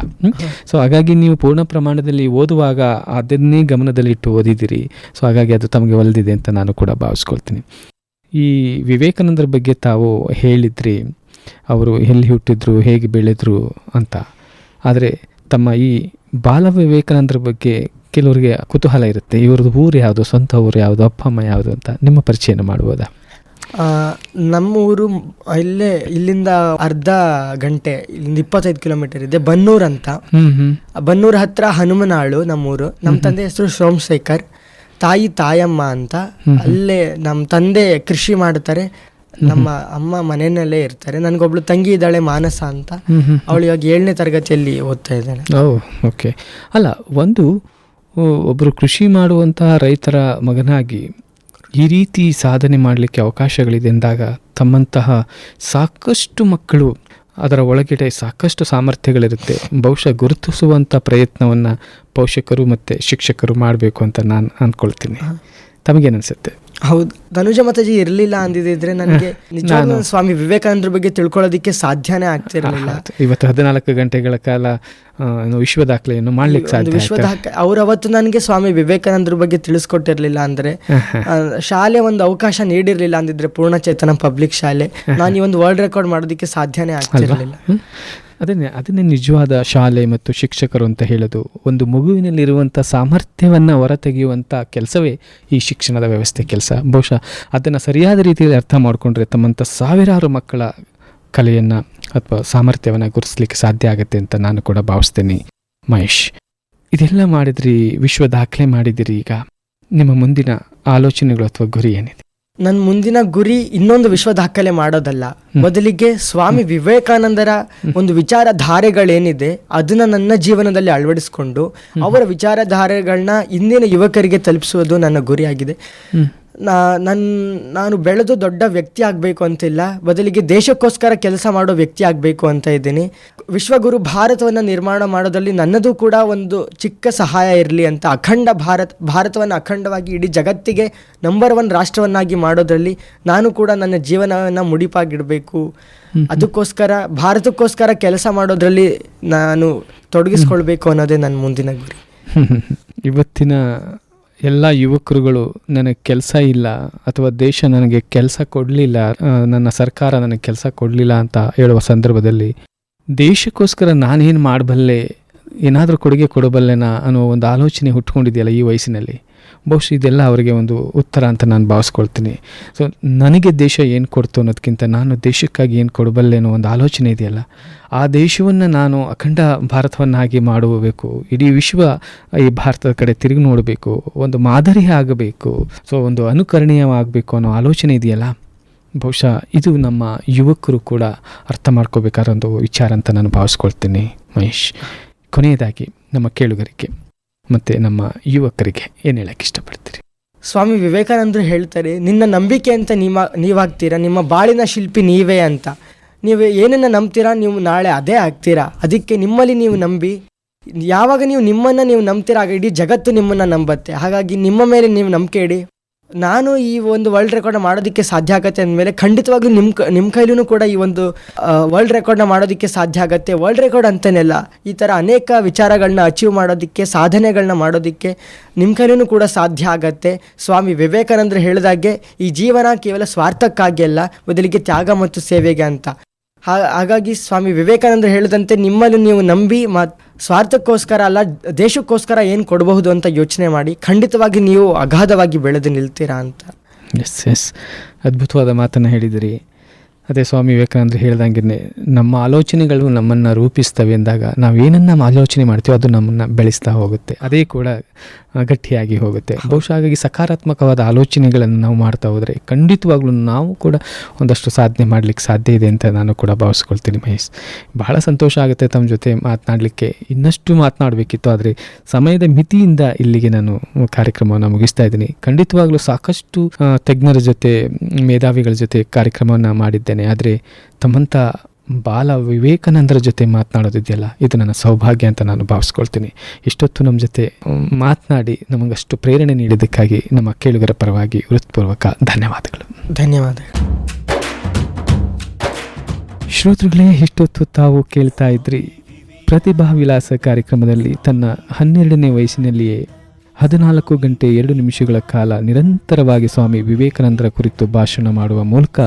ಸೊ ಹಾಗಾಗಿ ನೀವು ಪೂರ್ಣ ಪ್ರಮಾಣದಲ್ಲಿ ಓದುವಾಗ ಅದನ್ನೇ ಗಮನದಲ್ಲಿಟ್ಟು ಓದಿದ್ದೀರಿ. ಸೊ ಹಾಗಾಗಿ ಅದು ತಮಗೆ ಒಲಿದಿದೆ ಅಂತ ನಾನು ಕೂಡ ಭಾವಿಸ್ಕೊಳ್ತೀನಿ. ಈ ವಿವೇಕಾನಂದರ ಬಗ್ಗೆ ತಾವು ಹೇಳಿದ್ರಿ, ಅವರು ಎಲ್ಲಿ ಹುಟ್ಟಿದ್ರು, ಹೇಗೆ ಬೆಳೆದ್ರು ಅಂತ. ಆದರೆ ತಮ್ಮ ಈ ಬಾಲ ವಿವೇಕಾನಂದರ ಬಗ್ಗೆ ಕೆಲವರಿಗೆ ಕುತೂಹಲ ಇರುತ್ತೆ. ಇವ್ರದ್ದು ಊರು ಯಾವುದು, ಸ್ವಂತ ಊರು ಯಾವುದು, ಅಪ್ಪ ಅಮ್ಮ ಯಾವುದು ಅಂತ ನಿಮ್ಮ ಪರಿಚಯನ ಮಾಡ್ಬೋದಾ? ನಮ್ಮ ಊರು ಇಲ್ಲಿಂದ ಅರ್ಧ ಗಂಟೆ, ಇಲ್ಲಿಂದ 25 ಕಿಲೋಮೀಟರ್ ಇದೆ, ಬನ್ನೂರು ಅಂತ. ಬನ್ನೂರು ಹತ್ರ ಹನುಮನಾಳು ನಮ್ಮೂರು. ನಮ್ಮ ತಂದೆ ಹೆಸರು ಸೋಮಶೇಖರ್, ತಾಯಮ್ಮ ಅಂತ. ಅಲ್ಲೇ ನಮ್ಮ ತಂದೆ ಕೃಷಿ ಮಾಡ್ತಾರೆ, ನಮ್ಮ ಅಮ್ಮ ಮನೆಯಲ್ಲೇ ಇರ್ತಾರೆ. ನನಗೊಬ್ಳು ತಂಗಿ ಇದ್ದಾಳೆ, ಮಾನಸ ಅಂತ. ಅವಳು ಇವಾಗ 7ನೇ ತರಗತಿಯಲ್ಲಿ ಓದ್ತಾ ಇದ್ದಾಳೆ. ಓಕೆ. ಅಲ್ಲ, ಒಬ್ಬರು ಕೃಷಿ ಮಾಡುವಂತಹ ರೈತರ ಮಗನಾಗಿ ಈ ರೀತಿ ಸಾಧನೆ ಮಾಡಲಿಕ್ಕೆ ಅವಕಾಶಗಳಿದೆ ಎಂದಾಗ ತಮ್ಮಂತಹ ಸಾಕಷ್ಟು ಮಕ್ಕಳು ಅದರ ಒಳಗಡೆ ಸಾಕಷ್ಟು ಸಾಮರ್ಥ್ಯಗಳಿರುತ್ತೆ. ಬಹುಶಃ ಗುರುತಿಸುವಂಥ ಪ್ರಯತ್ನವನ್ನು ಪೋಷಕರು ಮತ್ತು ಶಿಕ್ಷಕರು ಮಾಡಬೇಕು ಅಂತ ನಾನು ಅಂದ್ಕೊಳ್ತೀನಿ. ತಮಗೇನಿಸುತ್ತೆ? ಹೌದು, ಧನುಜ ಮಾತಾಜಿ ಇರಲಿಲ್ಲ ಅಂದಿದ್ರೆ ನನಗೆ ನಿಜವಾಗ್ಲೂ ಸ್ವಾಮಿ ವಿವೇಕಾನಂದರ ಬಗ್ಗೆ ತಿಳ್ಕೊಳ್ಳೋದಕ್ಕೆ ಸಾಧ್ಯನೇ ಆಗ್ತಿರಲಿಲ್ಲ. ಇವತ್ತು 14 ಗಂಟೆಗಳ ಕಾಲ ವಿಶ್ವ ದಾಖಲೆಯನ್ನು ಮಾಡ್ಲಿಕ್ಕೆ ಸಾಧ್ಯ. ವಿಶ್ವ ದಾಖಲೆ ಅವ್ರು ಅವತ್ತು ನನಗೆ ಸ್ವಾಮಿ ವಿವೇಕಾನಂದರ ಬಗ್ಗೆ ತಿಳಿಸ್ಕೊಟ್ಟಿರ್ಲಿಲ್ಲ ಅಂದ್ರೆ, ಶಾಲೆ ಒಂದು ಅವಕಾಶ ನೀಡಿರ್ಲಿಲ್ಲ ಅಂದಿದ್ರೆ, ಪೂರ್ಣಚೇತನ ಪಬ್ಲಿಕ್ ಶಾಲೆ, ನಾನು ಈ ಒಂದು ವರ್ಲ್ಡ್ ರೆಕಾರ್ಡ್ ಮಾಡೋದಕ್ಕೆ ಸಾಧ್ಯನೇ ಆಗ್ತಿರಲಿಲ್ಲ. ಅದನ್ನೇ ನಿಜವಾದ ಶಾಲೆ ಮತ್ತು ಶಿಕ್ಷಕರು ಅಂತ ಹೇಳೋದು. ಒಂದು ಮಗುವಿನಲ್ಲಿರುವಂಥ ಸಾಮರ್ಥ್ಯವನ್ನು ಹೊರತೆಗೆಯುವಂಥ ಕೆಲಸವೇ ಈ ಶಿಕ್ಷಣದ ವ್ಯವಸ್ಥೆ ಕೆಲಸ. ಬಹುಶಃ ಅದನ್ನು ಸರಿಯಾದ ರೀತಿಯಲ್ಲಿ ಅರ್ಥ ಮಾಡಿಕೊಂಡ್ರೆ ತಮ್ಮಂಥ ಸಾವಿರಾರು ಮಕ್ಕಳ ಕಲೆಯನ್ನು ಅಥವಾ ಸಾಮರ್ಥ್ಯವನ್ನು ಗುರುತಿಸಲಿಕ್ಕೆ ಸಾಧ್ಯ ಆಗುತ್ತೆ ಅಂತ ನಾನು ಕೂಡ ಭಾವಿಸ್ತೇನೆ. ಮಹೇಶ್, ಇದೆಲ್ಲ ಮಾಡಿದ್ರಿ, ವಿಶ್ವ ದಾಖಲೆ ಮಾಡಿದಿರಿ. ಈಗ ನಿಮ್ಮ ಮುಂದಿನ ಆಲೋಚನೆಗಳು ಅಥವಾ ಗುರಿ ಏನಿದೆ? ನನ್ನ ಮುಂದಿನ ಗುರಿ ಇನ್ನೊಂದು ವಿಶ್ವ ದಾಖಲೆ ಮಾಡೋದಲ್ಲ, ಬದಲಿಗೆ ಸ್ವಾಮಿ ವಿವೇಕಾನಂದರ ಒಂದು ವಿಚಾರಧಾರೆಗಳೇನಿದೆ ಅದನ್ನ ನನ್ನ ಜೀವನದಲ್ಲಿ ಅಳವಡಿಸಿಕೊಂಡು ಅವರ ವಿಚಾರಧಾರೆಗಳನ್ನ ಇಂದಿನ ಯುವಕರಿಗೆ ತಲುಪಿಸುವುದು ನನ್ನ ಗುರಿಯಾಗಿದೆ. ನಾನು ಬೆಳೆದು ದೊಡ್ಡ ವ್ಯಕ್ತಿ ಆಗಬೇಕು ಅಂತಿಲ್ಲ, ಬದಲಿಗೆ ದೇಶಕ್ಕೋಸ್ಕರ ಕೆಲಸ ಮಾಡೋ ವ್ಯಕ್ತಿ ಆಗಬೇಕು ಅಂತ ಇದ್ದೀನಿ. ವಿಶ್ವಗುರು ಭಾರತವನ್ನು ನಿರ್ಮಾಣ ಮಾಡೋದ್ರಲ್ಲಿ ನನ್ನದು ಕೂಡ ಒಂದು ಚಿಕ್ಕ ಸಹಾಯ ಇರಲಿ ಅಂತ, ಭಾರತವನ್ನು ಅಖಂಡವಾಗಿ ಇಡೀ ಜಗತ್ತಿಗೆ ನಂಬರ್ 1 ರಾಷ್ಟ್ರವನ್ನಾಗಿ ಮಾಡೋದ್ರಲ್ಲಿ ನಾನು ಕೂಡ ನನ್ನ ಜೀವನವನ್ನು ಮುಡಿಪಾಗಿಡಬೇಕು. ಅದಕ್ಕೋಸ್ಕರ ಭಾರತಕ್ಕೋಸ್ಕರ ಕೆಲಸ ಮಾಡೋದ್ರಲ್ಲಿ ನಾನು ತೊಡಗಿಸ್ಕೊಳ್ಬೇಕು ಅನ್ನೋದೇ ನನ್ನ ಮುಂದಿನ ಗುರಿ. ಇವತ್ತಿನ ಎಲ್ಲ ಯುವಕರುಗಳು ನನಗೆ ಕೆಲಸ ಇಲ್ಲ ಅಥವಾ ದೇಶ ನನಗೆ ಕೆಲಸ ಕೊಡಲಿಲ್ಲ, ನನ್ನ ಸರ್ಕಾರ ನನಗೆ ಕೆಲಸ ಕೊಡಲಿಲ್ಲ ಅಂತ ಹೇಳುವ ಸಂದರ್ಭದಲ್ಲಿ ದೇಶಕ್ಕೋಸ್ಕರ ನಾನೇನು ಮಾಡಬಲ್ಲೆ, ಏನಾದರೂ ಕೊಡುಗೆ ಕೊಡಬಲ್ಲೆನಾ ಅನ್ನೋ ಒಂದು ಆಲೋಚನೆ ಹುಟ್ಕೊಂಡಿದೆಯಲ್ಲ ಈ ವಯಸ್ಸಿನಲ್ಲಿ, ಬಹುಶಃ ಇದೆಲ್ಲ ಅವರಿಗೆ ಒಂದು ಉತ್ತರ ಅಂತ ನಾನು ಭಾವಿಸ್ಕೊಳ್ತೀನಿ. ಸೊ ನನಗೆ ದೇಶ ಏನು ಕೊಡ್ತು ಅನ್ನೋದಕ್ಕಿಂತ ನಾನು ದೇಶಕ್ಕಾಗಿ ಏನು ಕೊಡಬಲ್ಲೆ ಅನ್ನೋ ಒಂದು ಆಲೋಚನೆ ಇದೆಯಲ್ಲ, ಆ ದೇಶವನ್ನು ನಾನು ಅಖಂಡ ಭಾರತವನ್ನಾಗಿ ಮಾಡಬೇಕು, ಇಡೀ ವಿಶ್ವ ಈ ಭಾರತದ ಕಡೆ ತಿರುಗಿ ನೋಡಬೇಕು, ಒಂದು ಮಾದರಿ ಆಗಬೇಕು, ಸೊ ಒಂದು ಅನುಕರಣೀಯವಾಗಬೇಕು ಅನ್ನೋ ಆಲೋಚನೆ ಇದೆಯಲ್ಲ, ಬಹುಶಃ ಇದು ನಮ್ಮ ಯುವಕರು ಕೂಡ ಅರ್ಥ ಮಾಡ್ಕೋಬೇಕಾದ ಒಂದು ವಿಚಾರ ಅಂತ ನಾನು ಭಾವಿಸ್ಕೊಳ್ತೀನಿ. ಮಹೇಶ್, ಕೊನೆಯದಾಗಿ ನಮ್ಮ ಕೇಳುಗರಿಗೆ ಮತ್ತು ನಮ್ಮ ಯುವಕರಿಗೆ ಏನು ಹೇಳಕ್ಕೆ ಇಷ್ಟಪಡ್ತೀರಿ? ಸ್ವಾಮಿ ವಿವೇಕಾನಂದರು ಹೇಳ್ತಾರೆ, ನಿನ್ನ ನಂಬಿಕೆ ಅಂತ ನೀವಾಗ್ತೀರಾ, ನಿಮ್ಮ ಬಾಳಿನ ಶಿಲ್ಪಿ ನೀವೇ ಅಂತ. ನೀವು ಏನನ್ನು ನಂಬ್ತೀರಾ ನೀವು ನಾಳೆ ಅದೇ ಆಗ್ತೀರಾ. ಅದಕ್ಕೆ ನಿಮ್ಮಲ್ಲಿ ನೀವು ನಂಬಿ, ಯಾವಾಗ ನೀವು ನಿಮ್ಮನ್ನು ನೀವು ನಂಬ್ತೀರಾ ಆಗ ಇಡೀ ಜಗತ್ತು ನಿಮ್ಮನ್ನು ನಂಬತ್ತೆ. ಹಾಗಾಗಿ ನಿಮ್ಮ ಮೇಲೆ ನೀವು ನಂಬಿಕೆ ಇಡಿ. ನಾನು ಈ ಒಂದು ವರ್ಲ್ಡ್ ರೆಕಾರ್ಡ್ ಮಾಡೋದಕ್ಕೆ ಸಾಧ್ಯ ಆಗತ್ತೆ ಅಂದಮೇಲೆ ಖಂಡಿತವಾಗ್ಲೂ ನಿಮ್ಮ ಕೈಲೂ ಕೂಡ ಈ ಒಂದು ವರ್ಲ್ಡ್ ರೆಕಾರ್ಡ್ನ ಮಾಡೋದಕ್ಕೆ ಸಾಧ್ಯ ಆಗುತ್ತೆ. ವರ್ಲ್ಡ್ ರೆಕಾರ್ಡ್ ಅಂತೇನೆಲ್ಲ, ಈ ಥರ ಅನೇಕ ವಿಚಾರಗಳನ್ನ ಅಚೀವ್ ಮಾಡೋದಕ್ಕೆ, ಸಾಧನೆಗಳನ್ನ ಮಾಡೋದಕ್ಕೆ ನಿಮ್ಮ ಕೈಲೂ ಕೂಡ ಸಾಧ್ಯ ಆಗತ್ತೆ. ಸ್ವಾಮಿ ವಿವೇಕಾನಂದರು ಹೇಳಿದಾಗೆ ಈ ಜೀವನ ಕೇವಲ ಸ್ವಾರ್ಥಕ್ಕಾಗಿ ಅಲ್ಲ, ಬದಲಿಗೆ ತ್ಯಾಗ ಮತ್ತು ಸೇವೆಗೆ ಅಂತ. ಹಾಗಾಗಿ ಸ್ವಾಮಿ ವಿವೇಕಾನಂದರು ಹೇಳಿದಂತೆ ನಿಮ್ಮಲ್ಲಿ ನೀವು ನಂಬಿ ಸ್ವಾರ್ಥಕ್ಕೋಸ್ಕರ ಅಲ್ಲ, ದೇಶಕ್ಕೋಸ್ಕರ ಏನು ಕೊಡಬಹುದು ಅಂತ ಯೋಚನೆ ಮಾಡಿ, ಖಂಡಿತವಾಗಿ ನೀವು ಅಗಾಧವಾಗಿ ಬೆಳೆದು ನಿಲ್ತೀರಾ ಅಂತ. ಎಸ್, ಅದ್ಭುತವಾದ ಮಾತನ್ನು ಹೇಳಿದಿರಿ. ಅದೇ ಸ್ವಾಮಿ ವಿವೇಕಾನಂದರು ಹೇಳ್ದಂಗೆ ನಮ್ಮ ಆಲೋಚನೆಗಳು ನಮ್ಮನ್ನು ರೂಪಿಸ್ತವೆ ಎಂದಾಗ ನಾವು ಏನನ್ನ ಆಲೋಚನೆ ಮಾಡ್ತೀವೋ ಅದು ನಮ್ಮನ್ನು ಬೆಳೆಸ್ತಾ ಹೋಗುತ್ತೆ, ಅದೇ ಕೂಡ ಗಟ್ಟಿಯಾಗಿ ಹೋಗುತ್ತೆ. ಬಹುಶಃ ಹಾಗಾಗಿ ಸಕಾರಾತ್ಮಕವಾದ ಆಲೋಚನೆಗಳನ್ನು ನಾವು ಮಾಡ್ತಾ ಹೋದರೆ ಖಂಡಿತವಾಗ್ಲೂ ನಾವು ಕೂಡ ಒಂದಷ್ಟು ಸಾಧನೆ ಮಾಡಲಿಕ್ಕೆ ಸಾಧ್ಯ ಇದೆ ಅಂತ ನಾನು ಕೂಡ ಭಾವಿಸ್ಕೊಳ್ತೀನಿ. ಮಹೇಶ್, ಬಹಳ ಸಂತೋಷ ಆಗುತ್ತೆ ತಮ್ಮ ಜೊತೆ ಮಾತನಾಡಲಿಕ್ಕೆ. ಇನ್ನಷ್ಟು ಮಾತನಾಡಬೇಕಿತ್ತು, ಆದರೆ ಸಮಯದ ಮಿತಿಯಿಂದ ಇಲ್ಲಿಗೆ ನಾನು ಕಾರ್ಯಕ್ರಮವನ್ನು ಮುಗಿಸ್ತಾ ಇದ್ದೀನಿ. ಖಂಡಿತವಾಗ್ಲೂ ಸಾಕಷ್ಟು ತಜ್ಞರ ಜೊತೆ, ಮೇಧಾವಿಗಳ ಜೊತೆ ಕಾರ್ಯಕ್ರಮವನ್ನು ಮಾಡಿದ್ದೇನೆ, ಆದರೆ ತಮ್ಮಂಥ ಬಾಲ ವಿವೇಕಾನಂದರ ಜೊತೆ ಮಾತನಾಡೋದಿದೆಯಲ್ಲ, ಇದು ನನ್ನ ಸೌಭಾಗ್ಯ ಅಂತ ನಾನು ಭಾವಿಸ್ಕೊಳ್ತೀನಿ. ಇಷ್ಟೊತ್ತು ನಮ್ಮ ಜೊತೆ ಮಾತನಾಡಿ ನಮಗಷ್ಟು ಪ್ರೇರಣೆ ನೀಡಿದ್ದಕ್ಕಾಗಿ ನಮ್ಮ ಕೇಳುಗರ ಪರವಾಗಿ ಹೃತ್ಪೂರ್ವಕ ಧನ್ಯವಾದಗಳು. ಧನ್ಯವಾದಗಳು. ಶ್ರೋತೃಗಳೇ, ಇಷ್ಟೊತ್ತು ತಾವು ಕೇಳ್ತಾ ಇದ್ರಿ ಪ್ರತಿಭಾ ವಿಲಾಸ ಕಾರ್ಯಕ್ರಮದಲ್ಲಿ ತನ್ನ 12ನೇ ವಯಸ್ಸಿನಲ್ಲಿಯೇ 14 ಗಂಟೆ 2 ನಿಮಿಷಗಳ ಕಾಲ ನಿರಂತರವಾಗಿ ಸ್ವಾಮಿ ವಿವೇಕಾನಂದರ ಕುರಿತು ಭಾಷಣ ಮಾಡುವ ಮೂಲಕ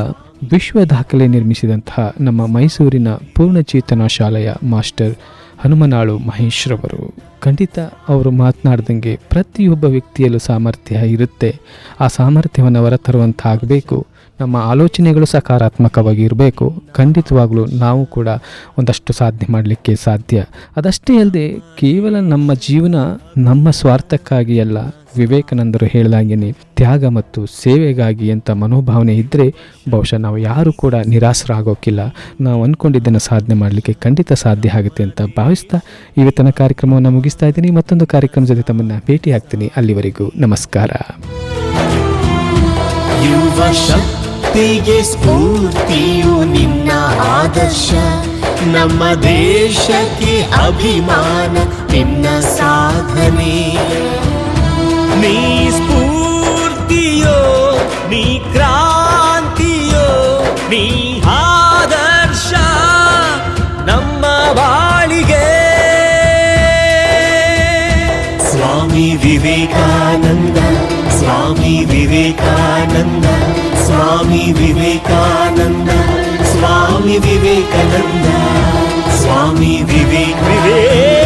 ವಿಶ್ವ ದಾಖಲೆ ನಿರ್ಮಿಸಿದಂತಹ ನಮ್ಮ ಮೈಸೂರಿನ ಪೂರ್ಣಚೇತನ ಶಾಲೆಯ ಮಾಸ್ಟರ್ ಹನುಮನಾಳು ಮಹೇಶ್ರವರು. ಖಂಡಿತ ಅವರು ಮಾತನಾಡ್ದಂಗೆ ಪ್ರತಿಯೊಬ್ಬ ವ್ಯಕ್ತಿಯಲ್ಲೂ ಸಾಮರ್ಥ್ಯ ಇರುತ್ತೆ. ಆ ಸಾಮರ್ಥ್ಯವನ್ನು ಹೊರತರುವಂತಾಗಬೇಕು. ನಮ್ಮ ಆಲೋಚನೆಗಳು ಸಕಾರಾತ್ಮಕವಾಗಿ ಇರಬೇಕು. ಖಂಡಿತವಾಗಲೂ ನಾವು ಕೂಡ ಒಂದಷ್ಟು ಸಾಧನೆ ಮಾಡಲಿಕ್ಕೆ ಸಾಧ್ಯ. ಅದಷ್ಟೇ ಅಲ್ಲದೆ ಕೇವಲ ನಮ್ಮ ಜೀವನ ನಮ್ಮ ಸ್ವಾರ್ಥಕ್ಕಾಗಿ ಅಲ್ಲ, ವಿವೇಕಾನಂದರು ಹೇಳಿದಾಗೇ ತ್ಯಾಗ ಮತ್ತು ಸೇವೆಗಾಗಿ ಅಂತ ಮನೋಭಾವನೆ ಇದ್ದರೆ ಬಹುಶಃ ನಾವು ಯಾರೂ ಕೂಡ ನಿರಾಸರಾಗೋಕ್ಕಿಲ್ಲ. ನಾವು ಅಂದ್ಕೊಂಡಿದ್ದನ್ನು ಸಾಧನೆ ಮಾಡಲಿಕ್ಕೆ ಖಂಡಿತ ಸಾಧ್ಯ ಆಗುತ್ತೆ ಅಂತ ಭಾವಿಸ್ತಾ ಇವತ್ತಿನ ಕಾರ್ಯಕ್ರಮವನ್ನು ಮುಗಿಸ್ತಾ ಇದ್ದೀನಿ. ಮತ್ತೊಂದು ಕಾರ್ಯಕ್ರಮ ಜೊತೆ ತಮ್ಮನ್ನು ಭೇಟಿ ಆಗ್ತೀನಿ. ಅಲ್ಲಿವರೆಗೂ ನಮಸ್ಕಾರ. ಯುವ ಶಕ್ತಿಗೆ ಸ್ಫೂರ್ತಿಯು ನಿನ್ನ ಆದರ್ಶ, ನಮ್ಮ ದೇಶಕ್ಕೆ ಅಭಿಮಾನ ನಿನ್ನ ಸಾಧನೆ. ನೀ ಸ್ಫೂರ್ತಿಯೋ, ನೀ ಕ್ರಾಂತಿಯೋ, ನೀ ಆದರ್ಶ ನಮ್ಮ ಬಾಳಿಗೆ. ಸ್ವಾಮಿ ವಿವೇಕಾನಂದ, ಸ್ವಾಮಿ ವಿವೇಕಾನಂದ, ಸ್ವಾಮಿ ವಿವೇಕಾನಂದ, ಸ್ವಾಮಿ ವಿವೇಕಾನಂದ, ಸ್ವಾಮಿ ವಿವೇಕಾನಂದ.